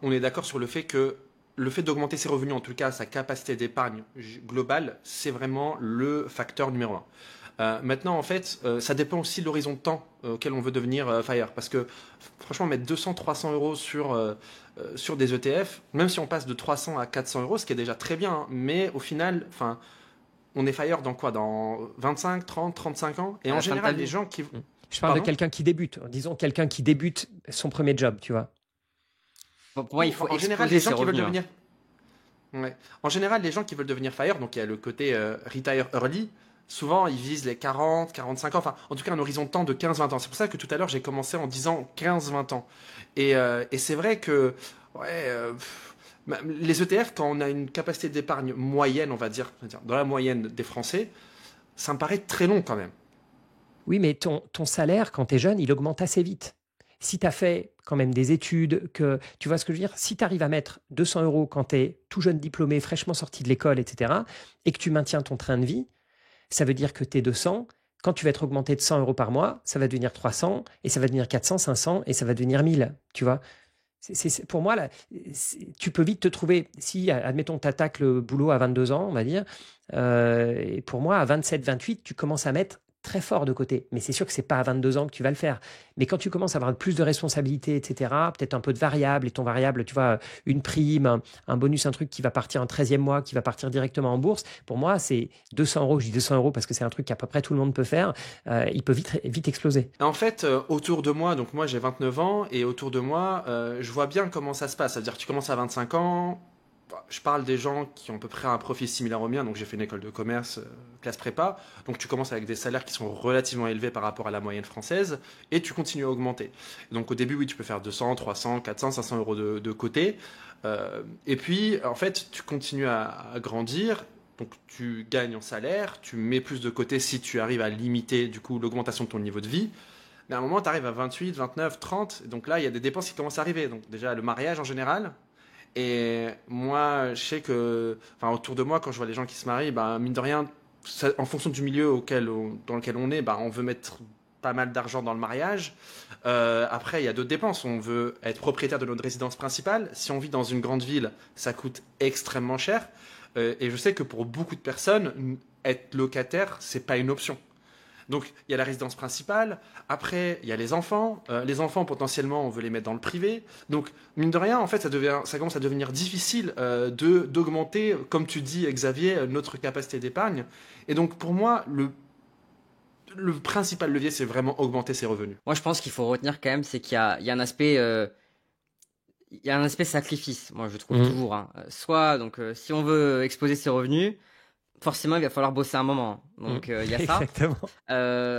on est d'accord sur le fait que le fait d'augmenter ses revenus, en tout cas sa capacité d'épargne globale, c'est vraiment le facteur numéro un. Maintenant, en fait, ça dépend aussi de l'horizon de temps auquel on veut devenir FIRE. Parce que, franchement, mettre 200, 300 € sur des ETF, même si on passe de 300 à 400 €, ce qui est déjà très bien, hein, mais au final, on est FIRE dans quoi? Dans 25, 30, 35 ans? Et en général, les gens qui... Je parle de quelqu'un qui débute. Disons quelqu'un qui débute son premier job, tu vois. Pour moi, il faut en général, les gens qui veulent revenus, devenir... Ouais. En général, les gens qui veulent devenir FIRE, donc il y a le côté retire early, souvent ils visent les 40, 45 ans, enfin en tout cas un horizon de temps de 15-20 ans. C'est pour ça que tout à l'heure j'ai commencé en disant 15-20 ans. Et c'est vrai que les ETF, quand on a une capacité d'épargne moyenne, on va dire, dans la moyenne des Français, ça me paraît très long quand même. Oui, mais ton salaire, quand tu es jeune, il augmente assez vite. Si tu as fait quand même des études, tu vois ce que je veux dire, si tu arrives à mettre 200 € quand tu es tout jeune diplômé, fraîchement sorti de l'école, etc., et que tu maintiens ton train de vie, ça veut dire que tes 200, quand tu vas être augmenté de 100 € par mois, ça va devenir 300, et ça va devenir 400, 500, et ça va devenir 1000, tu vois. Pour moi, là, tu peux vite te trouver, si, admettons, tu attaques le boulot à 22 ans, on va dire, et pour moi, à 27, 28, tu commences à mettre très fort de côté. Mais c'est sûr que ce n'est pas à 22 ans que tu vas le faire. Mais quand tu commences à avoir plus de responsabilités, etc., peut-être un peu de variables, et ton variable, tu vois, une prime, un bonus, un truc qui va partir en 13e mois, qui va partir directement en bourse, pour moi, c'est 200 €. Je dis 200 € parce que c'est un truc qu'à peu près tout le monde peut faire. Il peut vite exploser. En fait, autour de moi, donc moi j'ai 29 ans, et autour de moi, je vois bien comment ça se passe. C'est-à-dire que tu commences à 25 ans, je parle des gens qui ont à peu près un profil similaire au mien, donc j'ai fait une école de commerce, classe prépa, donc tu commences avec des salaires qui sont relativement élevés par rapport à la moyenne française, et tu continues à augmenter. Donc au début, oui, tu peux faire 200, 300, 400, 500 € de côté, et puis en fait, tu continues à grandir, Donc tu gagnes en salaire, tu mets plus de côté si tu arrives à limiter du coup l'augmentation de ton niveau de vie. Mais à un moment, tu arrives à 28, 29, 30. Donc là, il y a des dépenses qui commencent à arriver. Donc déjà, le mariage en général. Et moi, je sais que, enfin, autour de moi, quand je vois les gens qui se marient, bah, mine de rien, en fonction du milieu dans lequel on est, bah, on veut mettre pas mal d'argent dans le mariage. Après, il y a d'autres dépenses. On veut être propriétaire de notre résidence principale. Si on vit dans une grande ville, ça coûte extrêmement cher. Et je sais que pour beaucoup de personnes, être locataire, c'est pas une option. Donc, il y a la résidence principale. Après, il y a les enfants. Les enfants, potentiellement, on veut les mettre dans le privé. Donc, mine de rien, en fait, ça commence à devenir difficile d'augmenter, comme tu dis, Xavier, notre capacité d'épargne. Et donc, pour moi, le principal levier, c'est vraiment augmenter ses revenus. Moi, je pense qu'il faut retenir quand même, c'est qu'il y a un aspect, il y a un aspect sacrifice. Moi, je trouve toujours. Hein. Soit, donc, si on veut exposer ses revenus, forcément, il va falloir bosser un moment. Donc, il y a ça. Exactement.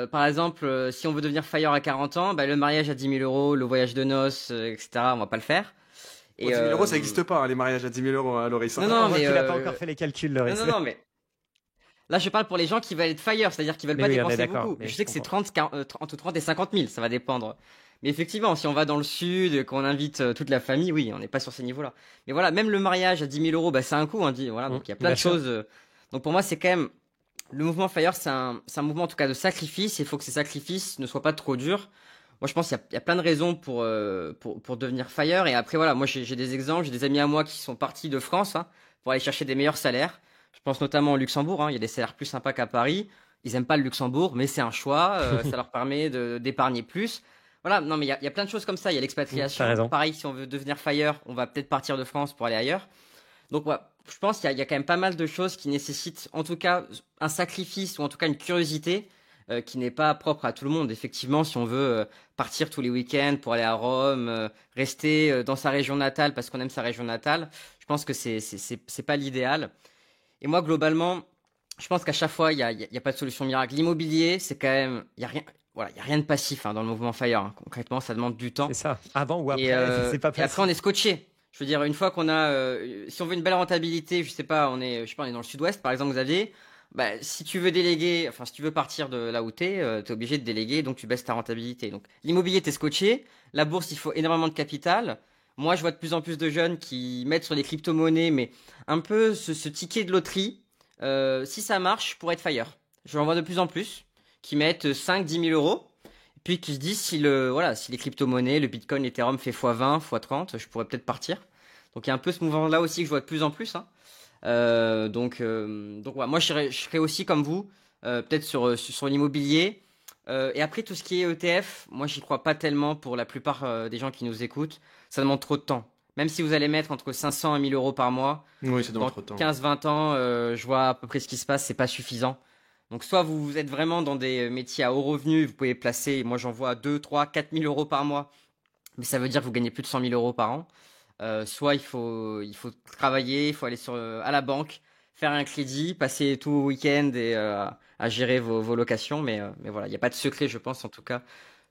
Par exemple, si on veut devenir fire à 40 ans, bah, le mariage à 10 000 euros, le voyage de noces, etc., on va pas le faire. Et 10 000 euros, ça n'existe pas, hein, les mariages à 10 000 euros, hein, Loris. Non, mais tu n'as pas encore fait les calculs, Loris. Non, mais là, je parle pour les gens qui veulent être fire, c'est-à-dire qui veulent pas dépenser beaucoup. Mais je sais que c'est entre 30 et 50 000, ça va dépendre. Mais effectivement, si on va dans le sud, qu'on invite toute la famille, oui, on n'est pas sur ces niveaux-là. Mais voilà, même le mariage à 10 000 euros, bah, c'est un coût. Hein, voilà, donc il y a plein de choses. Donc pour moi, c'est quand même le mouvement Fire, c'est un mouvement en tout cas de sacrifice. Il faut que ces sacrifices ne soient pas trop durs. Moi, je pense qu'il y a plein de raisons pour devenir Fire. Et après, voilà, moi j'ai des exemples, j'ai des amis à moi qui sont partis de France pour aller chercher des meilleurs salaires. Je pense notamment au Luxembourg. Il y a des salaires plus sympas qu'à Paris. Ils aiment pas le Luxembourg, mais c'est un choix. Ça leur permet d'épargner plus. Voilà, non, mais il y a plein de choses comme ça. Il y a l'expatriation. Pareil, si on veut devenir Fire, on va peut-être partir de France pour aller ailleurs. Donc, ouais, je pense qu'il y a quand même pas mal de choses qui nécessitent, en tout cas, un sacrifice ou en tout cas une curiosité qui n'est pas propre à tout le monde. Effectivement, si on veut partir tous les week-ends pour aller à Rome, rester dans sa région natale parce qu'on aime sa région natale, je pense que c'est pas l'idéal. Et moi, globalement, je pense qu'à chaque fois, il y a pas de solution miracle. L'immobilier, c'est quand même, il y a rien de passif dans le mouvement Fire. Concrètement, ça demande du temps. C'est ça. Avant ou après, c'est pas passif. Et après, on est scotché. Je veux dire, une fois qu'on a, si on veut une belle rentabilité, je sais pas, on est dans le sud-ouest, par exemple, Xavier. Bah, si tu veux déléguer, enfin, si tu veux partir de là où t'es obligé de déléguer, donc tu baisses ta rentabilité. Donc, l'immobilier, t'es scotché. La bourse, il faut énormément de capital. Moi, je vois de plus en plus de jeunes qui mettent sur les crypto-monnaies, mais un peu ce ticket de loterie. Si ça marche, pour être Fire. Je en vois de plus en plus qui mettent 5, 10 000 euros. Puis qui se disent si les crypto-monnaies, le Bitcoin, l'Ethereum fait x20, x30, je pourrais peut-être partir. Donc il y a un peu ce mouvement-là aussi que je vois de plus en plus. Donc ouais, moi je serais aussi comme vous, peut-être sur l'immobilier. Et après tout ce qui est ETF, moi j'y crois pas tellement pour la plupart des gens qui nous écoutent. Ça demande trop de temps. Même si vous allez mettre entre 500 et 1000 euros par mois, oui, ça demande trop de temps. 15-20 ans, je vois à peu près ce qui se passe, c'est pas suffisant. Donc soit vous êtes vraiment dans des métiers à haut revenu, vous pouvez placer, moi j'en vois 2, 3, 4 000 euros par mois, mais ça veut dire que vous gagnez plus de 100 000 euros par an. Soit il faut travailler, il faut aller à la banque, faire un crédit, passer tout le week-end et à gérer vos locations, mais voilà, il n'y a pas de secret, je pense en tout cas,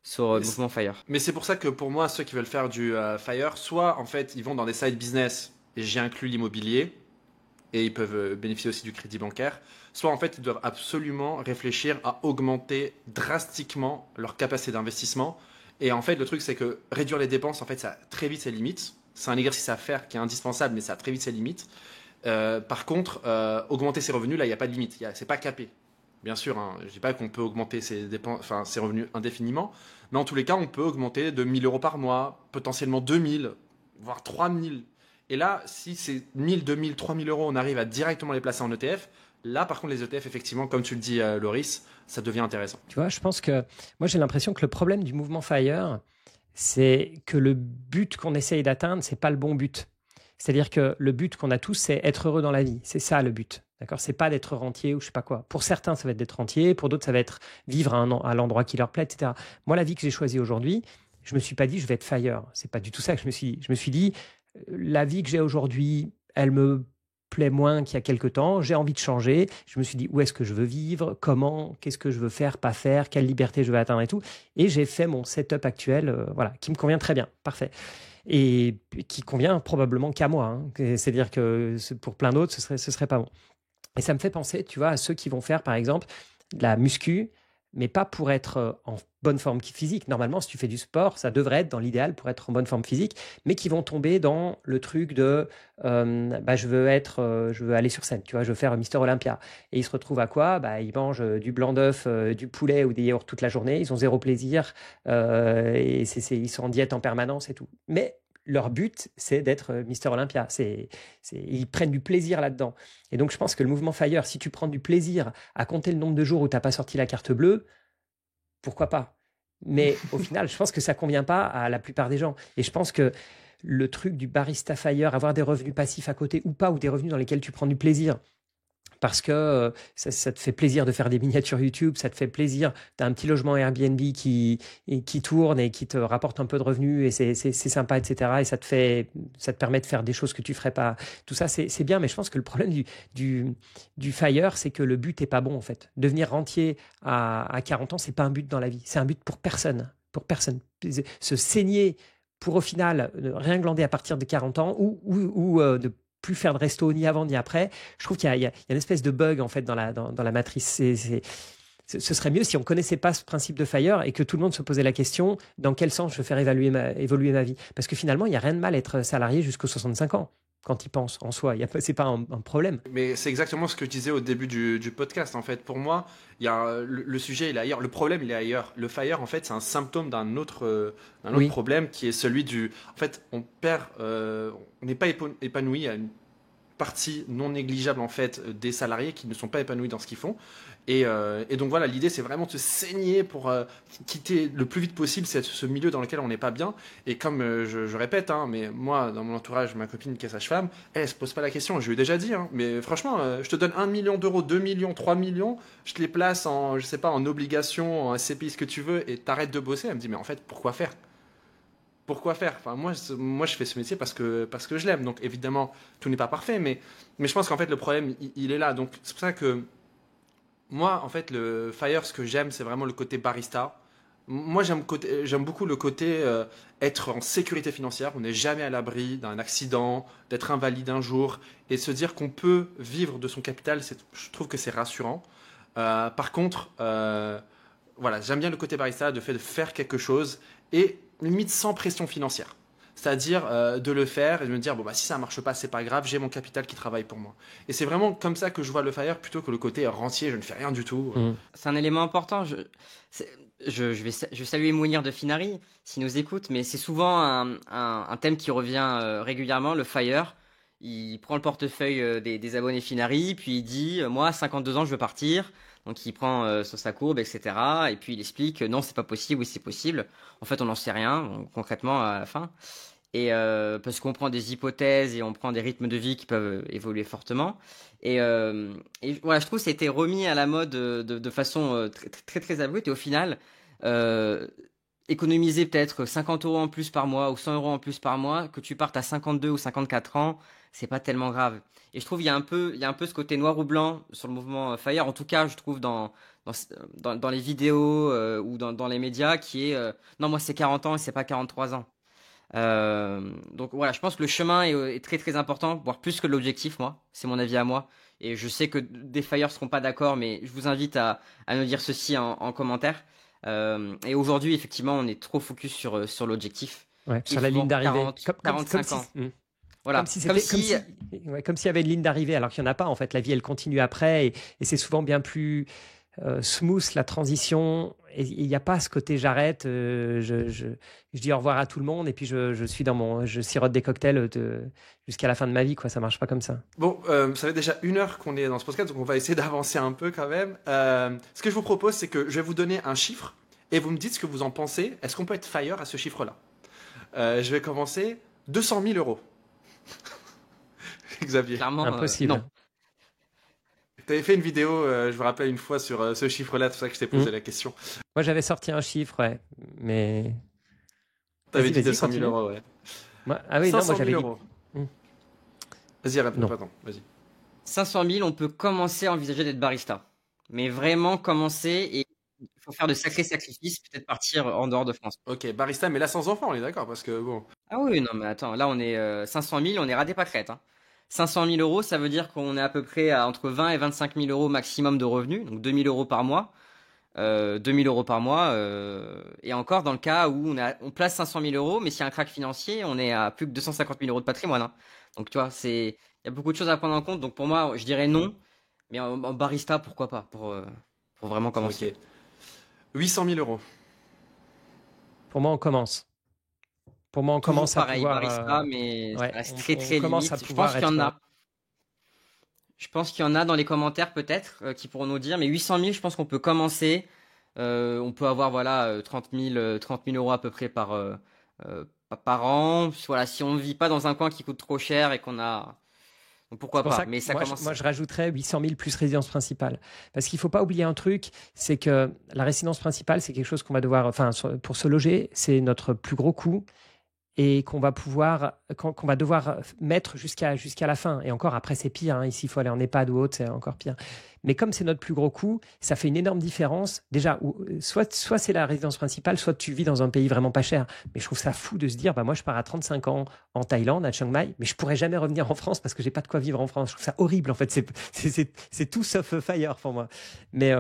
sur le mouvement Fire. Mais c'est pour ça que pour moi, ceux qui veulent faire du Fire, soit en fait ils vont dans des side business, et j'y inclus l'immobilier, et ils peuvent bénéficier aussi du crédit bancaire, soit en fait ils doivent absolument réfléchir à augmenter drastiquement leur capacité d'investissement. Et en fait le truc c'est que réduire les dépenses, en fait ça a très vite ses limites. C'est un exercice à faire qui est indispensable, mais ça a très vite ses limites. Par contre, augmenter ses revenus, là il n'y a pas de limite, c'est pas capé. Bien sûr, je ne dis pas qu'on peut augmenter ses revenus indéfiniment, mais en tous les cas on peut augmenter de 1 000 euros par mois, potentiellement 2 000, voire 3 000. Et là, si c'est 1 000, 2 000, 3 000 euros, on arrive à directement les placer en ETF. Là, par contre, les ETF, effectivement, comme tu le dis, Loris, ça devient intéressant. Tu vois, je pense que moi, j'ai l'impression que le problème du mouvement Fire, c'est que le but qu'on essaye d'atteindre, c'est pas le bon but. C'est-à-dire que le but qu'on a tous, c'est être heureux dans la vie. C'est ça le but. D'accord ? C'est pas d'être rentier ou je sais pas quoi. Pour certains, ça va être d'être rentier. Pour d'autres, ça va être vivre à l'endroit qui leur plaît, etc. Moi, la vie que j'ai choisie aujourd'hui, je me suis pas dit je vais être Fire. C'est pas du tout ça que je me suis dit. Je me suis dit la vie que j'ai aujourd'hui, elle me plaît moins qu'il y a quelques temps. J'ai envie de changer. Je me suis dit où est-ce que je veux vivre, comment, qu'est-ce que je veux faire, pas faire, quelle liberté je veux atteindre et tout. Et j'ai fait mon setup actuel, voilà, qui me convient très bien, parfait. Et qui convient probablement qu'à moi. C'est-à-dire que pour plein d'autres, ce serait pas bon. Et ça me fait penser, tu vois, à ceux qui vont faire, par exemple, de la muscu, mais pas pour être en bonne forme physique. Normalement, si tu fais du sport, ça devrait être dans l'idéal pour être en bonne forme physique, mais qui vont tomber dans le truc de je veux aller sur scène, tu vois, je veux faire Mister Olympia. Et ils se retrouvent à quoi? Ils mangent du blanc d'œuf, du poulet ou des yaourts toute la journée, ils ont zéro plaisir, et ils sont en diète en permanence et tout. Mais leur but, c'est d'être Mister Olympia. Ils prennent du plaisir là-dedans. Et donc, je pense que le mouvement FIRE, si tu prends du plaisir à compter le nombre de jours où tu n'as pas sorti la carte bleue, pourquoi pas? Mais au final, je pense que ça ne convient pas à la plupart des gens. Et je pense que le truc du barista FIRE, avoir des revenus passifs à côté ou pas, ou des revenus dans lesquels tu prends du plaisir, parce que ça te fait plaisir de faire des miniatures YouTube, ça te fait plaisir, tu as un petit logement Airbnb qui tourne et qui te rapporte un peu de revenus et c'est sympa, etc. Et ça te permet de faire des choses que tu ferais pas. Tout ça, c'est bien, mais je pense que le problème du FIRE, c'est que le but est pas bon en fait. Devenir rentier à 40 ans, c'est pas un but dans la vie, c'est un but pour personne. Pour personne. Se saigner pour au final rien glander à partir de 40 ans ou de plus faire de resto ni avant ni après. Je trouve qu'il y a une espèce de bug en fait dans la matrice. Ce serait mieux si on connaissait pas ce principe de FIRE et que tout le monde se posait la question dans quel sens je veux faire évoluer ma vie. Parce que finalement, il n'y a rien de mal à être salarié jusqu'aux 65 ans. Quand il pense en soi, c'est pas un problème. Mais c'est exactement ce que je disais au début du podcast. En fait, pour moi, il y a le sujet il est ailleurs, le problème il est ailleurs. Le FIRE, en fait, c'est un symptôme d'un autre problème qui est celui du. En fait, on n'est pas épanoui à une partie non négligeable en fait des salariés qui ne sont pas épanouis dans ce qu'ils font. Et donc voilà, l'idée c'est vraiment de se saigner pour quitter le plus vite possible ce milieu dans lequel on n'est pas bien. Et comme je répète, mais moi dans mon entourage, ma copine qui est sage-femme, elle se pose pas la question, je lui ai déjà dit, mais franchement, je te donne 1 million d'euros, 2 millions, 3 millions, je te les place en, je sais pas, en obligation, en SCPI, ce que tu veux, et t'arrêtes de bosser. Elle me dit, mais en fait, pourquoi faire? Pourquoi faire? Enfin, moi, je fais ce métier parce que je l'aime. Donc, évidemment, tout n'est pas parfait, mais je pense qu'en fait, le problème, il est là. Donc, c'est pour ça que moi, en fait, le FIRE, ce que j'aime, c'est vraiment le côté barista. Moi, j'aime beaucoup le côté être en sécurité financière. On n'est jamais à l'abri d'un accident, d'être invalide un jour, et se dire qu'on peut vivre de son capital, je trouve que c'est rassurant. Par contre, voilà, j'aime bien le côté barista, de faire quelque chose, et limite sans pression financière. C'est-à-dire de le faire et de me dire, bon, si ça ne marche pas, c'est pas grave, j'ai mon capital qui travaille pour moi. Et c'est vraiment comme ça que je vois le FIRE plutôt que le côté rentier, je ne fais rien du tout. C'est un élément important. Je vais saluer Mounir de Finari, s'il nous écoute, mais c'est souvent un thème qui revient régulièrement, le FIRE. Il prend le portefeuille des abonnés Finari, puis il dit, moi, à 52 ans, je veux partir. Donc il prend sur sa courbe, etc. Et puis il explique, non, c'est pas possible, oui, c'est possible. En fait, on n'en sait rien, concrètement, à la fin. Et parce qu'on prend des hypothèses et on prend des rythmes de vie qui peuvent évoluer fortement. Et voilà, je trouve que ça a été remis à la mode de façon très, très, très abrupte. Et au final, économiser peut-être 50 € en plus par mois ou 100 € en plus par mois, que tu partes à 52 ou 54 ans, c'est pas tellement grave. Et je trouve il y a un peu ce côté noir ou blanc sur le mouvement FIRE. En tout cas, je trouve dans les vidéos ou dans les médias qui est non, moi c'est 40 ans et c'est pas 43 ans. Donc voilà, je pense que le chemin est très très important, voire plus que l'objectif, moi. C'est mon avis à moi. Et je sais que des FIRE seront pas d'accord, mais je vous invite à nous dire ceci en commentaire. Et aujourd'hui, effectivement, on est trop focus sur l'objectif. Ouais, sur la ligne d'arrivée. 45 ans. Voilà. Comme s'il y avait une ligne d'arrivée, alors qu'il n'y en a pas. En fait, la vie, elle continue après. Et c'est souvent bien plus smooth, la transition. Et il n'y a pas ce côté j'arrête, je dis au revoir à tout le monde et puis je sirote des cocktails jusqu'à la fin de ma vie, quoi. Ça marche pas comme ça. Bon, ça fait déjà 1 heure qu'on est dans ce podcast, donc on va essayer d'avancer un peu quand même. Ce que je vous propose, c'est que je vais vous donner un chiffre et vous me dites ce que vous en pensez. Est-ce qu'on peut être FIRE à ce chiffre-là? Je vais commencer. 200 000 €. Xavier. Clairement, impossible. Non. Tu avais fait une vidéo, je me rappelle une fois, sur ce chiffre-là, c'est pour ça que je t'ai posé la question. Moi, j'avais sorti un chiffre, ouais, mais... Tu avais dit 200 000 €, ouais. Ah oui, 500 non, moi j'avais 000 €. Vas-y, arrête, pardon, vas-y. 500 000, on peut commencer à envisager d'être barista. Mais vraiment commencer, et il faut faire de sacrés sacrifices, peut-être partir en dehors de France. Ok, barista, mais là sans enfant, on est d'accord, parce que bon... Ah oui, non, mais attends, là on est 500 000, on est ras des pâquerettes. 500 000 euros, ça veut dire qu'on est à peu près à entre 20 et 25 000 euros maximum de revenus, donc 2 000 euros par mois. 2 000 euros par mois. Et encore, dans le cas où on place 500 000 euros, mais s'il y a un crack financier, on est à plus que 250 000 euros de patrimoine. Hein. Donc, tu vois, il y a beaucoup de choses à prendre en compte. Donc, pour moi, je dirais non. Mais en barista, pourquoi pas, pour vraiment commencer. Ok. 800 000 euros. Pour moi, on commence. Pour moi, on Toujours commence pareil, à pouvoir... barista, mais ça reste très, très commence limite. à Je pouvoir pense qu'il y en être... a. Je pense qu'il y en a dans les commentaires, peut-être, qui pourront nous dire. Mais 800 000, je pense qu'on peut commencer. On peut avoir, voilà, 30 000 euros à peu près par an. Voilà, si on ne vit pas dans un coin qui coûte trop cher et qu'on a... Donc pourquoi pas, mais ça commence. Moi, je rajouterais 800 000 plus résidence principale. Parce qu'il ne faut pas oublier un truc, c'est que la résidence principale, c'est quelque chose qu'on va devoir... Enfin, pour se loger, c'est notre plus gros coût et qu'on va devoir mettre jusqu'à la fin. Et encore, après, c'est pire. Hein. Ici, il faut aller en EHPAD ou autre, c'est encore pire. Mais comme c'est notre plus gros coût, ça fait une énorme différence. Déjà, soit c'est la résidence principale, soit tu vis dans un pays vraiment pas cher. Mais je trouve ça fou de se dire, bah moi, je pars à 35 ans en Thaïlande, à Chiang Mai, mais je pourrais jamais revenir en France parce que j'ai pas de quoi vivre en France. Je trouve ça horrible, en fait. C'est tout sauf fire pour moi. Mais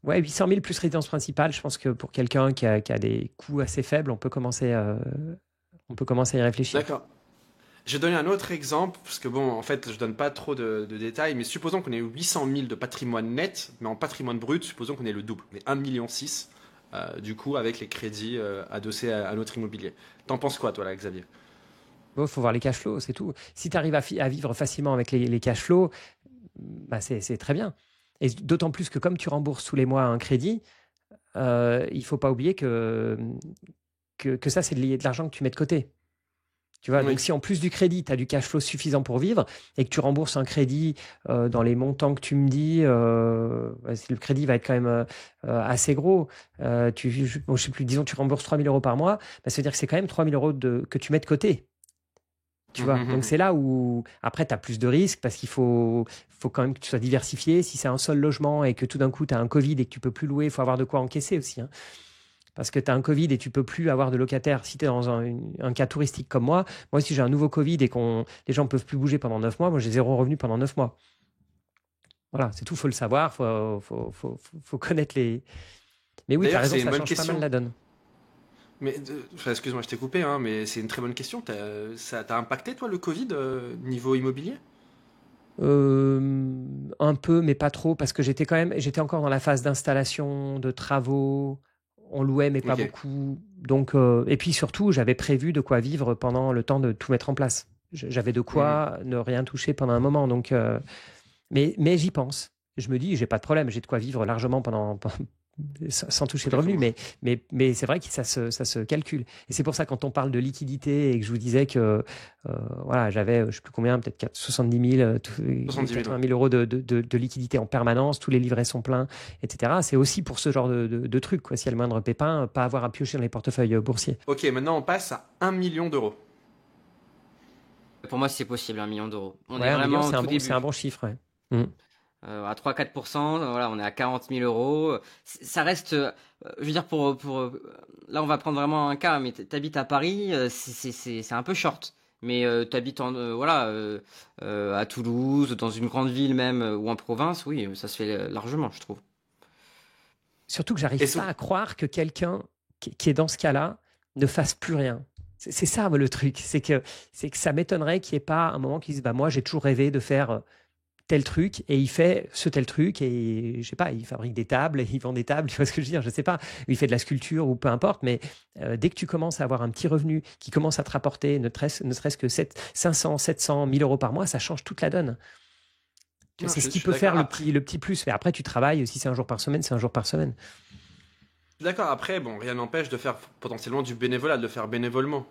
ouais, 800 000 plus résidence principale, je pense que pour quelqu'un qui a des coûts assez faibles, on peut commencer à y réfléchir. D'accord. Je vais donner un autre exemple, parce que bon, en fait, je donne pas trop de détails, mais supposons qu'on ait 800 000 de patrimoine net, mais en patrimoine brut, supposons qu'on ait le double, mais 1,6 million, du coup, avec les crédits adossés à notre immobilier. T'en penses quoi, toi, là, Xavier? Il faut voir les cash flows, c'est tout. Si tu arrives à vivre facilement avec les cash flows, bah c'est très bien. Et d'autant plus que comme tu rembourses tous les mois un crédit, il ne faut pas oublier que ça, c'est de l'argent que tu mets de côté. Tu vois, Oui. donc si en plus du crédit, tu as du cash flow suffisant pour vivre et que tu rembourses un crédit dans les montants que tu me dis, le crédit va être quand même assez gros. Je sais plus, disons tu rembourses 3 000 euros par mois, bah, ça veut dire que c'est quand même 3 000 euros que tu mets de côté. Tu vois, donc c'est là où après tu as plus de risques parce qu'il faut quand même que tu sois diversifié. Si c'est un seul logement et que tout d'un coup tu as un Covid et que tu peux plus louer, il faut avoir de quoi encaisser aussi. Hein. Parce que tu as un Covid et tu peux plus avoir de locataire. Si tu es dans un cas touristique comme moi si j'ai un nouveau Covid et les gens ne peuvent plus bouger pendant 9 mois, moi j'ai zéro revenu pendant 9 mois. Voilà, c'est tout, il faut le savoir, faut connaître les... Mais oui, tu as raison, ça change pas mal la donne. Mais, excuse-moi, je t'ai coupé, hein, mais c'est une très bonne question. Ça t'a impacté, toi, le Covid, niveau immobilier? Un peu, mais pas trop, parce que j'étais encore dans la phase d'installation, de travaux. On louait, mais pas beaucoup. Donc, et puis surtout, j'avais prévu de quoi vivre pendant le temps de tout mettre en place. J'avais de quoi ne rien toucher pendant un moment. Donc, mais j'y pense. Je me dis, j'ai pas de problème, j'ai de quoi vivre largement sans toucher de revenus. Mais c'est vrai que ça se calcule. Et c'est pour ça, quand on parle de liquidité et que je vous disais que voilà, j'avais, je sais plus combien, peut-être 70 000, 80 000 euros de liquidité en permanence, tous les livrets sont pleins, etc. C'est aussi pour ce genre de truc, quoi. S'il y a le moindre pépin, pas avoir à piocher dans les portefeuilles boursiers. Ok, maintenant on passe à 1 million d'euros. Pour moi, c'est possible, 1 million d'euros. On est vraiment c'est un bon chiffre. Ouais. À 3-4%, voilà, on est à 40 000 euros. Ça reste, je veux dire, là, on va prendre vraiment un cas, mais t'habites à Paris, c'est un peu short. Mais t'habites à Toulouse, dans une grande ville même, ou en province, oui, ça se fait largement, je trouve. Surtout que j'arrive pas à croire que quelqu'un qui est dans ce cas-là ne fasse plus rien. C'est ça le truc, c'est que ça m'étonnerait qu'il n'y ait pas un moment qui dise, bah moi j'ai toujours rêvé de faire tel truc et il fait ce tel truc et je sais pas, il fabrique des tables, il vend des tables, tu vois ce que je veux dire, je sais pas, il fait de la sculpture ou peu importe, mais dès que tu commences à avoir un petit revenu qui commence à te rapporter ne serait-ce que 500, 700, 1000 euros par mois, ça change toute la donne. C'est ce qui peut faire le petit plus. Mais après, tu travailles, si c'est un jour par semaine, c'est un jour par semaine. D'accord, après, bon, rien n'empêche de faire potentiellement du bénévolat, de le faire bénévolement.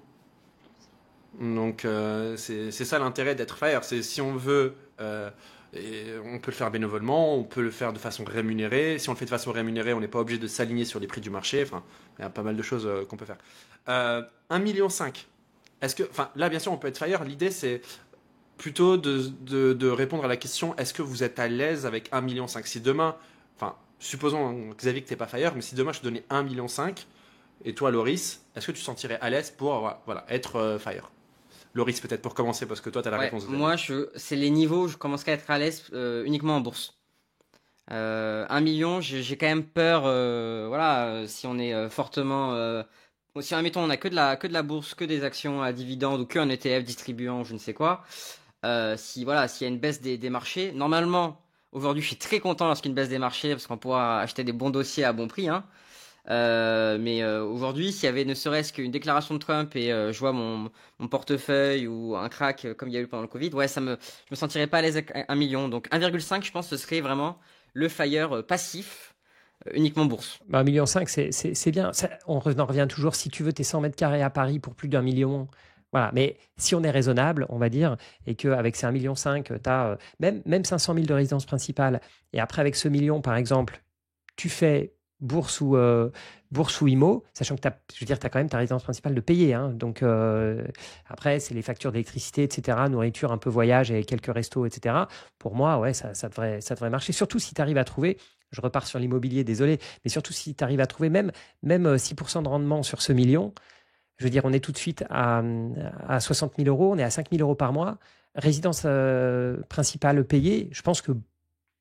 Donc, c'est ça l'intérêt d'être FIRE. C'est si on veut, et on peut le faire bénévolement, on peut le faire de façon rémunérée. Si on le fait de façon rémunérée, on n'est pas obligé de s'aligner sur les prix du marché. Enfin, il y a pas mal de choses qu'on peut faire. 1,5 million. Est-ce que, enfin, là, bien sûr, on peut être FIRE. L'idée, c'est plutôt de répondre à la question, est-ce que vous êtes à l'aise avec 1,5 million? Si demain, enfin, supposons, Xavier, que tu n'es pas FIRE, mais si demain je te donnais 1,5 million, et toi, Loris, est-ce que tu te sentirais à l'aise pour voilà, être FIRE? le risque peut-être pour commencer, parce que toi, tu as la réponse. Moi, c'est les niveaux où je commencerai à être à l'aise uniquement en bourse. 1 million, j'ai quand même peur, si on est fortement... si, admettons, on a que de la bourse, que des actions à dividendes ou qu'un ETF distribuant, je ne sais quoi, s'il y a une baisse des marchés, normalement, aujourd'hui, je suis très content lorsqu'il y a une baisse des marchés parce qu'on pourra acheter des bons dossiers à bon prix, hein. Mais aujourd'hui, s'il y avait ne serait-ce qu'une déclaration de Trump et je vois mon portefeuille ou un crack comme il y a eu pendant le Covid, je me sentirais pas à l'aise avec 1 million. Donc 1,5, je pense, ce serait vraiment le FIRE passif, uniquement bourse. 1,5 million, c'est bien. On en revient toujours. Si tu veux tes 100 mètres carrés à Paris pour plus d'1 million, voilà. Mais si on est raisonnable, on va dire, et qu'avec ces 1,5 million, tu as même 500 000 de résidence principale, et après avec ce million, par exemple, tu fais bourse ou IMO, sachant que tu as quand même ta résidence principale de payer. Hein. Donc, après, c'est les factures d'électricité, etc., nourriture, un peu voyage et quelques restos, etc. Pour moi, ça devrait marcher. Surtout si tu arrives à trouver, je repars sur l'immobilier, désolé, mais surtout si tu arrives à trouver même 6% de rendement sur ce million. Je veux dire, on est tout de suite à 60 000 euros, on est à 5 000 euros par mois. Résidence principale payée, je pense que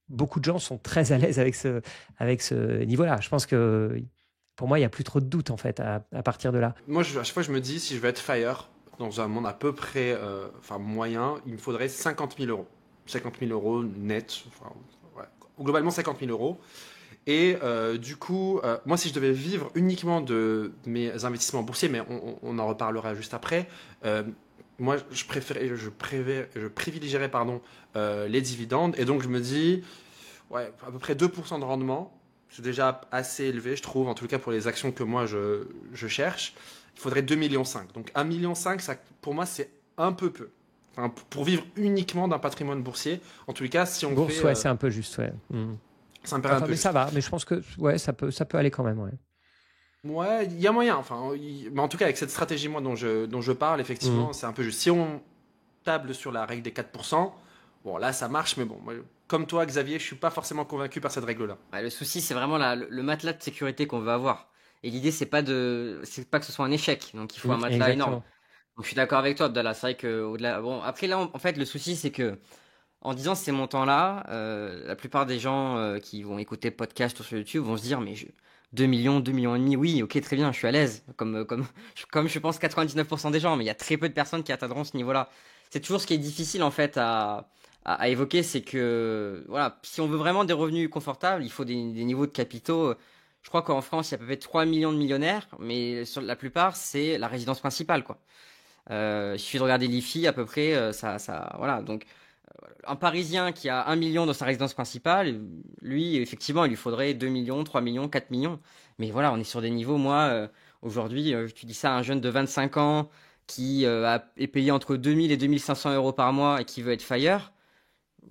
beaucoup de gens sont très à l'aise avec ce niveau-là. Je pense que pour moi, il n'y a plus trop de doute en fait à partir de là. Moi, à chaque fois, je me dis, si je veux être FIRE dans un monde à peu près moyen, il me faudrait 50 000 euros. 50 000 euros net, globalement 50 000 euros. Et du coup, moi, si je devais vivre uniquement de mes investissements boursiers, mais on en reparlera juste après, moi, je privilégierais les dividendes. Et donc, je me dis, à peu près 2% de rendement, c'est déjà assez élevé, je trouve, en tout cas pour les actions que moi, je cherche. Il faudrait 2,5 millions. Donc, 1,5 million, ça, pour moi, c'est un peu peu. Enfin, pour vivre uniquement d'un patrimoine boursier, en tout cas, si on bourse, fait... c'est un peu juste, ouais. Ça me paraît un peu mais juste. Ça va, mais je pense que ça peut aller quand même, ouais. Ouais, il y a moyen. Mais en tout cas, avec cette stratégie moi dont je parle, effectivement, c'est un peu juste. Si on table sur la règle des 4%, bon là ça marche, mais bon, moi, comme toi Xavier, je suis pas forcément convaincu par cette règle-là. Le souci, c'est vraiment le matelas de sécurité qu'on veut avoir. Et l'idée, c'est pas que ce soit un échec. Donc il faut un matelas énorme. Donc je suis d'accord avec toi, Abdallah. C'est vrai que au-delà. Bon, après là, en fait, le souci, c'est que en disant ces montants-là, la plupart des gens qui vont écouter le podcast ou sur YouTube vont se dire, mais 2 millions, 2 millions et demi, oui, ok, très bien, je suis à l'aise, comme je pense 99% des gens, mais il y a très peu de personnes qui atteindront ce niveau-là. C'est toujours ce qui est difficile en fait à évoquer, c'est que si on veut vraiment des revenus confortables, il faut des niveaux de capitaux. Je crois qu'en France, il y a à peu près 3 millions de millionnaires, mais sur la plupart, c'est la résidence principale, quoi. Il suffit de regarder l'IFI, à peu près, voilà, donc... Un Parisien qui a 1 million dans sa résidence principale, lui, effectivement, il lui faudrait 2 millions, 3 millions, 4 millions. Mais voilà, on est sur des niveaux, aujourd'hui, tu dis ça à un jeune de 25 ans qui est payé entre 2000 et 2500 euros par mois et qui veut être FIRE,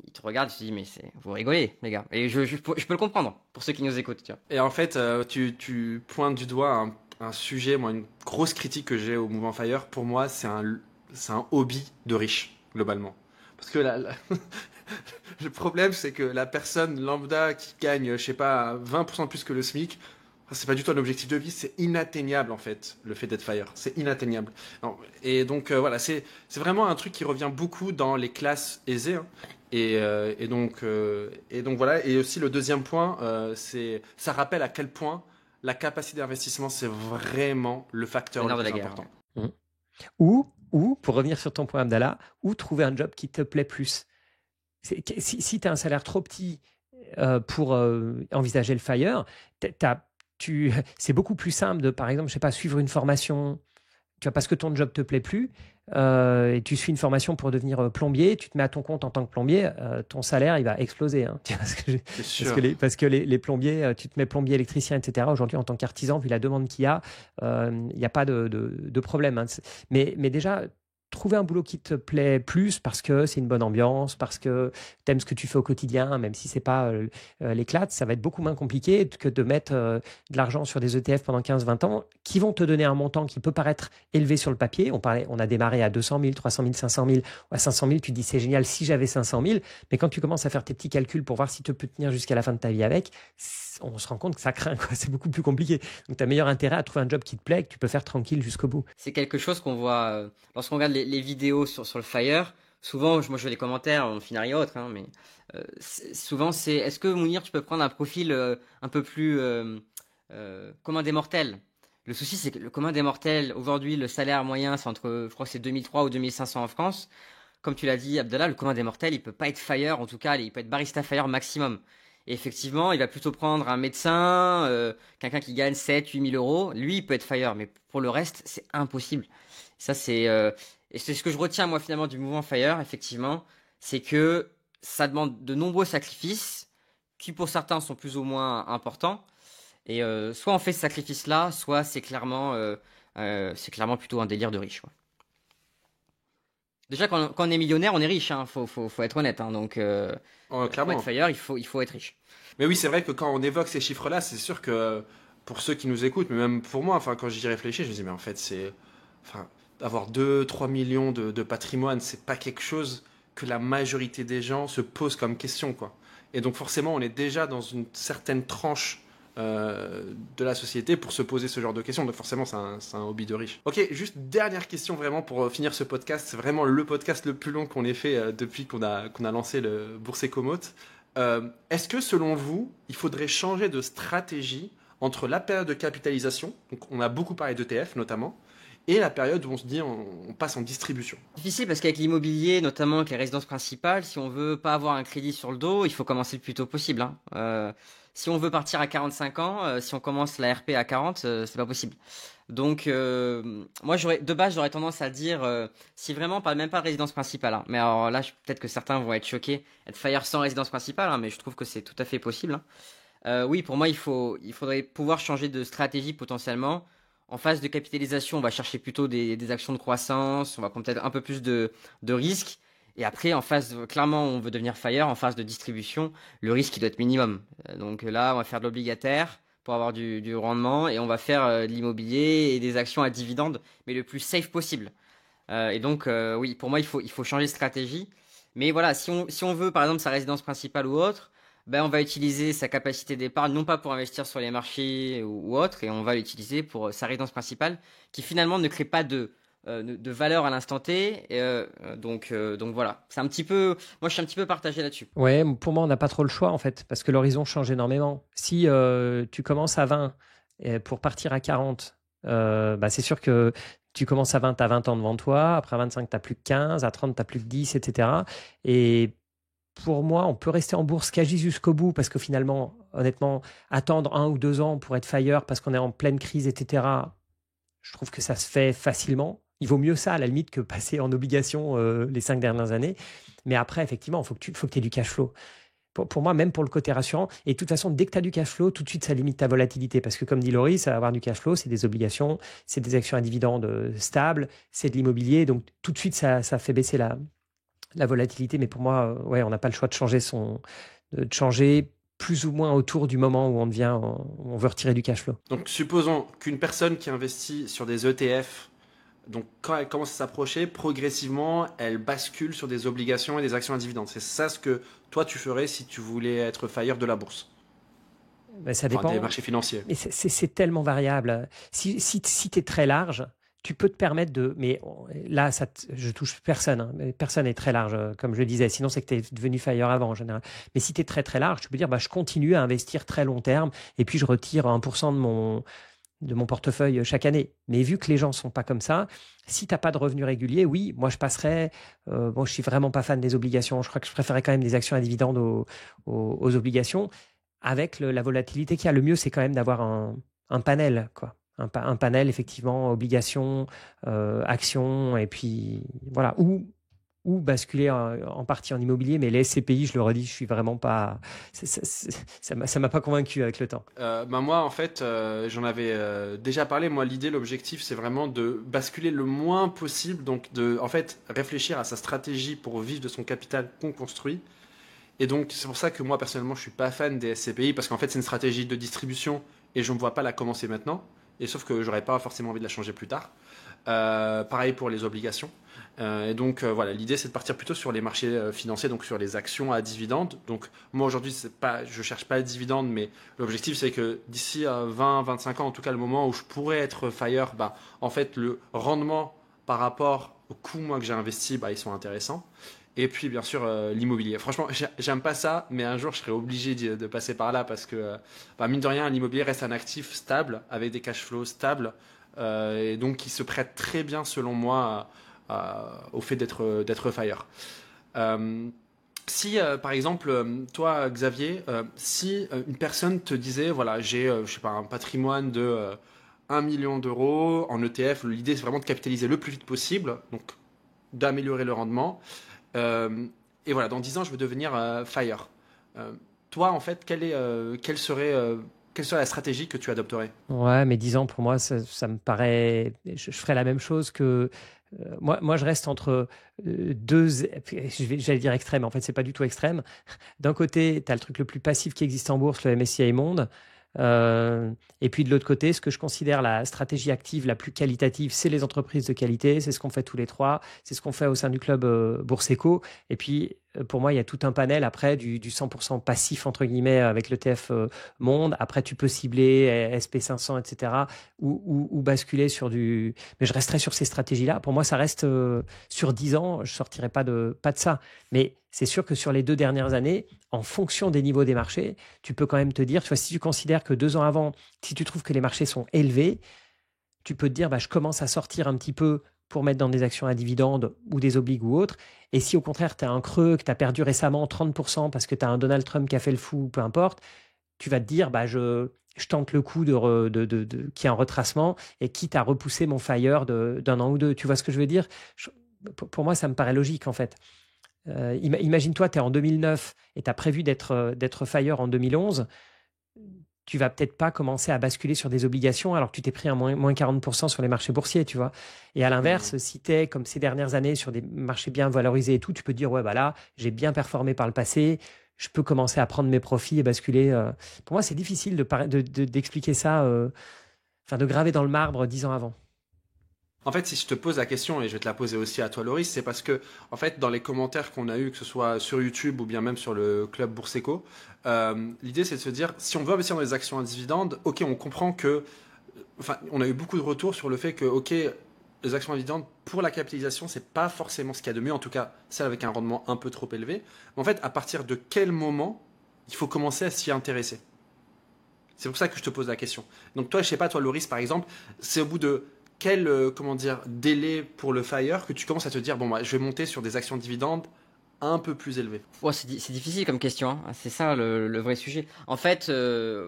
il te regarde, il se dit, mais vous rigolez, les gars. Et je peux le comprendre, pour ceux qui nous écoutent. Tu vois. Et en fait, tu pointes du doigt un sujet, moi, une grosse critique que j'ai au mouvement FIRE. Pour moi, c'est un hobby de riche, globalement. Parce que le problème, c'est que la personne lambda qui gagne, je sais pas, 20% plus que le SMIC, c'est pas du tout un objectif de vie, c'est inatteignable en fait, le fait d'être FIRE. C'est inatteignable. Non, et donc c'est vraiment un truc qui revient beaucoup dans les classes aisées. Hein. Et donc voilà. Et aussi le deuxième point, ça rappelle à quel point la capacité d'investissement, c'est vraiment le facteur le plus important. Ou, pour revenir sur ton point, Abdallah, ou trouver un job qui te plaît plus. Si tu as un salaire trop petit pour envisager le FIRE, c'est beaucoup plus simple de, par exemple, je sais pas, suivre une formation, tu vois, parce que ton job te plaît plus, et tu suis une formation pour devenir plombier, tu te mets à ton compte en tant que plombier, ton salaire, il va exploser. Hein, parce que les plombiers, tu te mets plombier, électricien, etc. Aujourd'hui, en tant qu'artisan, vu la demande qu'il y a, il n'y a pas de problème. Hein. Mais déjà, trouver un boulot qui te plaît plus parce que c'est une bonne ambiance, parce que tu aimes ce que tu fais au quotidien, même si c'est pas l'éclate, ça va être beaucoup moins compliqué que de mettre de l'argent sur des ETF pendant 15-20 ans qui vont te donner un montant qui peut paraître élevé sur le papier. On a démarré à 200 000, 300 000, 500 000. À 500 000, tu te dis c'est génial si j'avais 500 000. Mais quand tu commences à faire tes petits calculs pour voir si tu peux tenir jusqu'à la fin de ta vie avec, on se rend compte que ça craint, quoi. C'est beaucoup plus compliqué. Donc, tu as meilleur intérêt à trouver un job qui te plaît, que tu peux faire tranquille jusqu'au bout. C'est quelque chose qu'on voit lorsqu'on regarde les vidéos sur le Fire. Souvent, moi je vois les commentaires, on finit rien autre, hein, mais souvent c'est est-ce que Mounir, tu peux prendre un profil un peu plus commun des mortels? Le souci, c'est que le commun des mortels, aujourd'hui, le salaire moyen, c'est entre, je crois que c'est 2003 ou 2500 en France. Comme tu l'as dit, Abdallah, le commun des mortels, il peut pas être Fire, en tout cas, il peut être barista Fire maximum. Et effectivement, il va plutôt prendre un médecin, quelqu'un qui gagne 7-8 000 euros. Lui, il peut être Fire, mais pour le reste, c'est impossible. Ça, et c'est ce que je retiens, moi, finalement, du mouvement Fire, effectivement, c'est que ça demande de nombreux sacrifices, qui pour certains sont plus ou moins importants. Et soit on fait ce sacrifice-là, soit c'est clairement plutôt un délire de riche, quoi. Déjà, quand on est millionnaire, on est riche, hein, faut être honnête, hein, donc pour Clairement. être Fire, il faut être riche. Mais oui, c'est vrai que quand on évoque ces chiffres-là, c'est sûr que pour ceux qui nous écoutent, mais même pour moi, enfin, quand j'y réfléchis, je me dis, mais en fait, enfin, avoir 2-3 millions de patrimoine, c'est pas quelque chose que la majorité des gens se posent comme question, quoi. Et donc forcément, on est déjà dans une certaine tranche de la société pour se poser ce genre de questions. Donc forcément, c'est un hobby de riche. Ok, juste dernière question vraiment pour finir ce podcast. C'est vraiment le podcast le plus long qu'on ait fait depuis qu'on a lancé le Bourse Écomote. Est-ce que selon vous, il faudrait changer de stratégie entre la période de capitalisation, donc on a beaucoup parlé d'ETF notamment, et la période où on se dit on passe en distribution? Difficile parce qu'avec l'immobilier, notamment avec les résidences principales, si on veut pas avoir un crédit sur le dos, il faut commencer le plus tôt possible, hein. Si on veut partir à 45 ans, si on commence la RP à 40, c'est pas possible. Donc, moi, de base, j'aurais tendance à dire, si vraiment, même pas de résidence principale, hein. Mais alors là, peut-être que certains vont être choqués, être Fire sans résidence principale, hein, mais je trouve que c'est tout à fait possible, hein. Oui, pour moi, il faudrait pouvoir changer de stratégie potentiellement. En phase de capitalisation, on va chercher plutôt des actions de croissance, on va prendre peut-être un peu plus de risques. Et après, clairement, on veut devenir Fire. En phase de distribution, le risque il doit être minimum. Donc là, on va faire de l'obligataire pour avoir du rendement et on va faire de l'immobilier et des actions à dividendes, mais le plus safe possible. Et donc, oui, pour moi, il faut changer de stratégie. Mais voilà, si on veut, par exemple, sa résidence principale ou autre, ben, on va utiliser sa capacité d'épargne, non pas pour investir sur les marchés ou autre, et on va l'utiliser pour sa résidence principale, qui finalement ne crée pas de valeur à l'instant T. Donc voilà, c'est un petit peu, moi je suis un petit peu partagé là-dessus. Ouais, pour moi, on n'a pas trop le choix en fait, parce que l'horizon change énormément. Si tu commences à 20 pour partir à 40, c'est sûr que tu commences à 20, tu as 20 ans devant toi, après à 25, tu n'as plus que 15, à 30, tu n'as plus que 10, etc. Et pour moi, on peut rester en bourse quasi jusqu'au bout, parce que finalement, honnêtement, attendre 1 ou 2 ans pour être Fire, parce qu'on est en pleine crise, etc., je trouve que ça se fait facilement. Il vaut mieux ça, à la limite, que passer en obligation les 5 dernières années. Mais après, effectivement, il faut que tu aies du cash flow. Pour moi, même pour le côté rassurant. Et de toute façon, dès que tu as du cash flow, tout de suite, ça limite ta volatilité. Parce que comme dit Laurie, ça va avoir du cash flow, c'est des obligations, c'est des actions à dividendes stables, c'est de l'immobilier. Donc tout de suite, ça fait baisser la volatilité. Mais pour moi, ouais, on n'a pas le choix de changer plus ou moins autour du moment où on veut retirer du cash flow. Donc supposons qu'une personne qui investit sur des ETF, donc quand elle commence à s'approcher, progressivement, elle bascule sur des obligations et des actions à dividendes. C'est ça ce que toi tu ferais si tu voulais être Fire de la bourse? Ça dépend. Des marchés financiers. Mais c'est tellement variable. Si tu es très large, tu peux te permettre de... Mais là, je touche personne. Hein. Personne n'est très large, comme je le disais. Sinon, c'est que tu es devenu Fire avant, en général. Mais si tu es très, très large, tu peux dire, je continue à investir très long terme et puis je retire 1% de mon portefeuille chaque année. Mais vu que les gens ne sont pas comme ça, si tu n'as pas de revenus réguliers, oui, moi, je passerais... je ne suis vraiment pas fan des obligations. Je crois que je préférais quand même des actions à dividendes aux obligations. Avec la volatilité qu'il y a, le mieux, c'est quand même d'avoir un panel, quoi. Un panel, effectivement, obligations, actions, et puis voilà. Ou basculer en partie en immobilier, mais les SCPI, je le redis, je suis vraiment pas... Ça m'a pas convaincu avec le temps. Moi, en fait, j'en avais déjà parlé. Moi, l'objectif, c'est vraiment de basculer le moins possible, donc de, en fait, réfléchir à sa stratégie pour vivre de son capital qu'on construit. Et donc, c'est pour ça que moi, personnellement, je ne suis pas fan des SCPI, parce qu'en fait, c'est une stratégie de distribution et je ne me vois pas la commencer maintenant. Et sauf que je n'aurais pas forcément envie de la changer plus tard. Pareil pour les obligations. Et donc voilà, l'idée c'est de partir plutôt sur les marchés financiers, donc sur les actions à dividendes. Donc moi aujourd'hui, je cherche pas le dividende, mais l'objectif c'est que d'ici 20-25 ans, en tout cas le moment où je pourrais être FIRE, en fait le rendement par rapport au coût moi que j'ai investi, ils sont intéressants. Et puis bien sûr l'immobilier. Franchement, j'aime pas ça, mais un jour je serai obligé de passer par là parce que mine de rien, l'immobilier reste un actif stable avec des cash flows stables et donc qui se prête très bien selon moi au fait d'être FIRE. Si par exemple toi Xavier, si une personne te disait voilà j'ai je sais pas un patrimoine de 1 million d'euros en ETF, l'idée c'est vraiment de capitaliser le plus vite possible, donc d'améliorer le rendement. Et voilà, dans 10 ans, je veux devenir FIRE. Toi, en fait, quelle serait la stratégie que tu adopterais? Ouais, mais 10 ans, pour moi, ça me paraît. Je ferais la même chose que. Moi, je reste entre deux. J'allais dire extrême, en fait, c'est pas du tout extrême. D'un côté, tu as le truc le plus passif qui existe en bourse, le MSCI Monde. Et puis de l'autre côté, ce que je considère la stratégie active la plus qualitative, c'est les entreprises de qualité, c'est ce qu'on fait tous les trois, c'est ce qu'on fait au sein du club Bourse Éco. Et puis pour moi, il y a tout un panel après du 100% passif entre guillemets avec l'ETF Monde. Après, tu peux cibler SP500, etc. Ou basculer sur du. Mais je resterai sur ces stratégies-là. Pour moi, ça reste sur 10 ans, je sortirai pas de ça. Mais c'est sûr que sur les 2 dernières années, en fonction des niveaux des marchés, tu peux quand même te dire, tu vois, si tu considères que 2 ans avant, si tu trouves que les marchés sont élevés, tu peux te dire, je commence à sortir un petit peu pour mettre dans des actions à dividendes ou des obliges ou autres. Et si au contraire, tu as un creux, que tu as perdu récemment 30% parce que tu as un Donald Trump qui a fait le fou, peu importe, tu vas te dire, je tente le coup qui est en retracement et quitte à repousser mon FIRE d'un an ou deux. Tu vois ce que je veux dire? Pour moi, ça me paraît logique en fait. Imagine-toi, tu es en 2009 et tu as prévu d'être FIRE en 2011. Tu vas peut-être pas commencer à basculer sur des obligations alors que tu t'es pris un moins 40% sur les marchés boursiers, tu vois. Et à l'inverse, si tu es comme ces dernières années sur des marchés bien valorisés et tout, tu peux te dire, ouais, là, j'ai bien performé par le passé, je peux commencer à prendre mes profits et basculer. Pour moi, c'est difficile d'expliquer ça, de graver dans le marbre 10 ans avant. En fait, si je te pose la question, et je vais te la poser aussi à toi, Loris, c'est parce que, en fait, dans les commentaires qu'on a eus, que ce soit sur YouTube ou bien même sur le club Bourse Éco, l'idée c'est de se dire, si on veut investir dans les actions à dividendes, ok, on comprend que, on a eu beaucoup de retours sur le fait que, ok, les actions à dividendes, pour la capitalisation, c'est pas forcément ce qu'il y a de mieux, en tout cas, celle avec un rendement un peu trop élevé. Mais en fait, à partir de quel moment il faut commencer à s'y intéresser? C'est pour ça que je te pose la question. Donc toi, je sais pas, toi, Loris, par exemple, c'est au bout de quel délai pour le FIRE que tu commences à te dire, je vais monter sur des actions dividendes un peu plus élevées? C'est difficile comme question, hein. C'est ça le vrai sujet. En fait,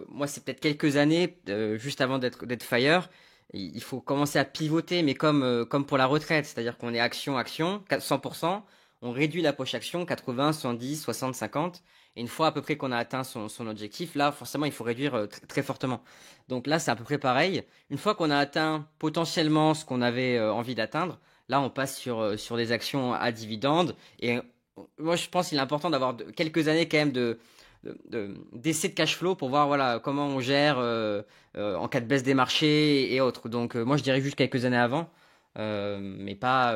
moi, c'est peut-être quelques années, juste avant d'être FIRE, il faut commencer à pivoter, mais comme pour la retraite, c'est-à-dire qu'on est action, 100%, on réduit la poche action, 80, 70, 60, 50, et une fois à peu près qu'on a atteint son objectif, là, forcément, il faut réduire très fortement. Donc là, c'est à peu près pareil. Une fois qu'on a atteint potentiellement ce qu'on avait envie d'atteindre, là, on passe sur des actions à dividendes. Et moi, je pense qu'il est important d'avoir quelques années quand même d'essais de cash flow pour voir voilà comment on gère en cas de baisse des marchés et autres. Donc moi, je dirais juste quelques années avant. Mais pas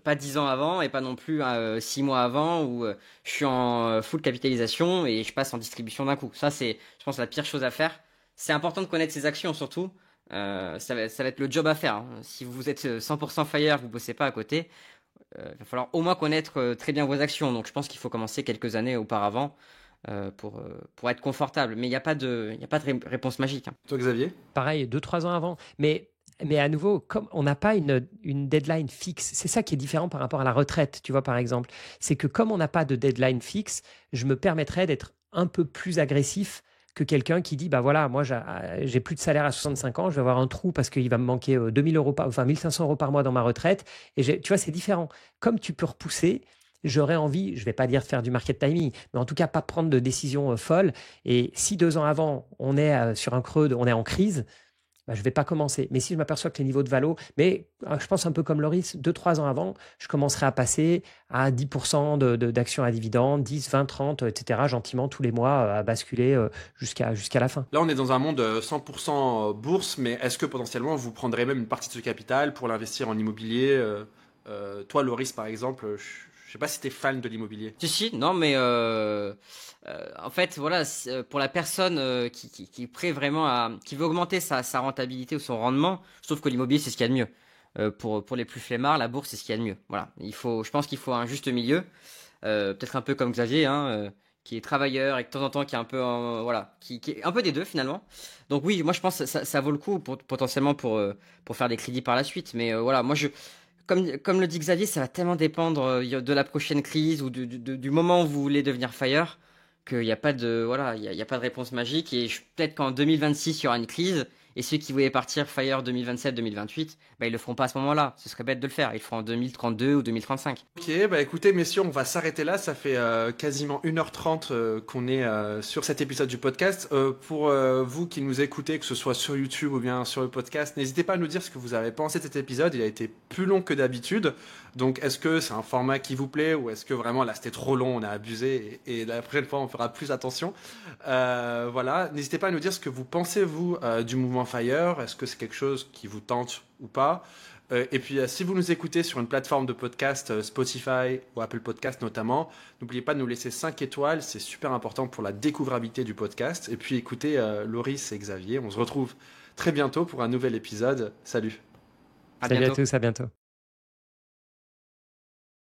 10 ans avant et pas non plus 6 mois avant où je suis en full capitalisation et je passe en distribution d'un coup. Ça, c'est, je pense, la pire chose à faire. C'est important de connaître ses actions surtout. Ça va être le job à faire, hein. Si vous êtes 100% FIRE, vous bossez pas à côté, il va falloir au moins connaître très bien vos actions. Donc je pense qu'il faut commencer quelques années auparavant pour être confortable. Mais il n'y a pas de réponse magique, hein. Toi, Xavier? Pareil, 2-3 ans avant. Mais à nouveau, comme on n'a pas une deadline fixe, c'est ça qui est différent par rapport à la retraite, tu vois, par exemple. C'est que comme on n'a pas de deadline fixe, je me permettrais d'être un peu plus agressif que quelqu'un qui dit, voilà, moi, j'ai plus de salaire à 65 ans, je vais avoir un trou parce qu'il va me manquer 2000 euros 1500 euros par mois dans ma retraite. Et tu vois, c'est différent. Comme tu peux repousser, j'aurais envie, je ne vais pas dire de faire du market timing, mais en tout cas, pas prendre de décision folle. Et si 2 ans avant, on est sur un creux, on est en crise, je ne vais pas commencer. Mais si je m'aperçois que les niveaux de valo, mais je pense un peu comme Loris, 2-3 ans avant, je commencerai à passer à 10% d'actions à dividendes, 10, 20, 30, etc., gentiment tous les mois, à basculer jusqu'à la fin. Là, on est dans un monde 100% bourse, mais est-ce que potentiellement vous prendrez même une partie de ce capital pour l'investir en immobilier Toi, Loris, par exemple, je sais pas si tu es fan de l'immobilier. Si, non, mais en fait, voilà, pour la personne qui est prêt vraiment qui veut augmenter sa rentabilité ou son rendement, je trouve que l'immobilier, c'est ce qu'il y a de mieux. Pour les plus flemmards, la bourse, c'est ce qu'il y a de mieux. Voilà, je pense qu'il faut un juste milieu, peut-être un peu comme Xavier, hein, qui est travailleur et de temps en temps qui est un peu, voilà, qui est un peu des deux finalement. Donc oui, moi je pense que ça vaut le coup potentiellement pour faire des crédits par la suite. Mais voilà, comme le dit Xavier, ça va tellement dépendre de la prochaine crise ou du moment où vous voulez devenir FIRE qu'il n'y a pas de, voilà, il y a pas de réponse magique. Et peut-être qu'en 2026, il y aura une crise. Et ceux qui voulaient partir FIRE 2027-2028, bah, ils le feront pas à ce moment-là. Ce serait bête de le faire. Ils le feront en 2032 ou 2035. Ok, bah écoutez, messieurs, on va s'arrêter là. Ça fait quasiment 1h30 qu'on est sur cet épisode du podcast. Pour vous qui nous écoutez, que ce soit sur YouTube ou bien sur le podcast, n'hésitez pas à nous dire ce que vous avez pensé de cet épisode. Il a été plus long que d'habitude. Donc, est-ce que c'est un format qui vous plaît ou est-ce que vraiment là c'était trop long, on a abusé et la prochaine fois on fera plus attention. Voilà, n'hésitez pas à nous dire ce que vous pensez vous du mouvement FIRE. Est-ce que c'est quelque chose qui vous tente ou pas? Et puis, si vous nous écoutez sur une plateforme de podcast, Spotify ou Apple Podcast notamment, n'oubliez pas de nous laisser 5 étoiles. C'est super important pour la découvrabilité du podcast. Et puis, écoutez, Loris et Xavier, on se retrouve très bientôt pour un nouvel épisode. Salut. Salut à tous, à bientôt.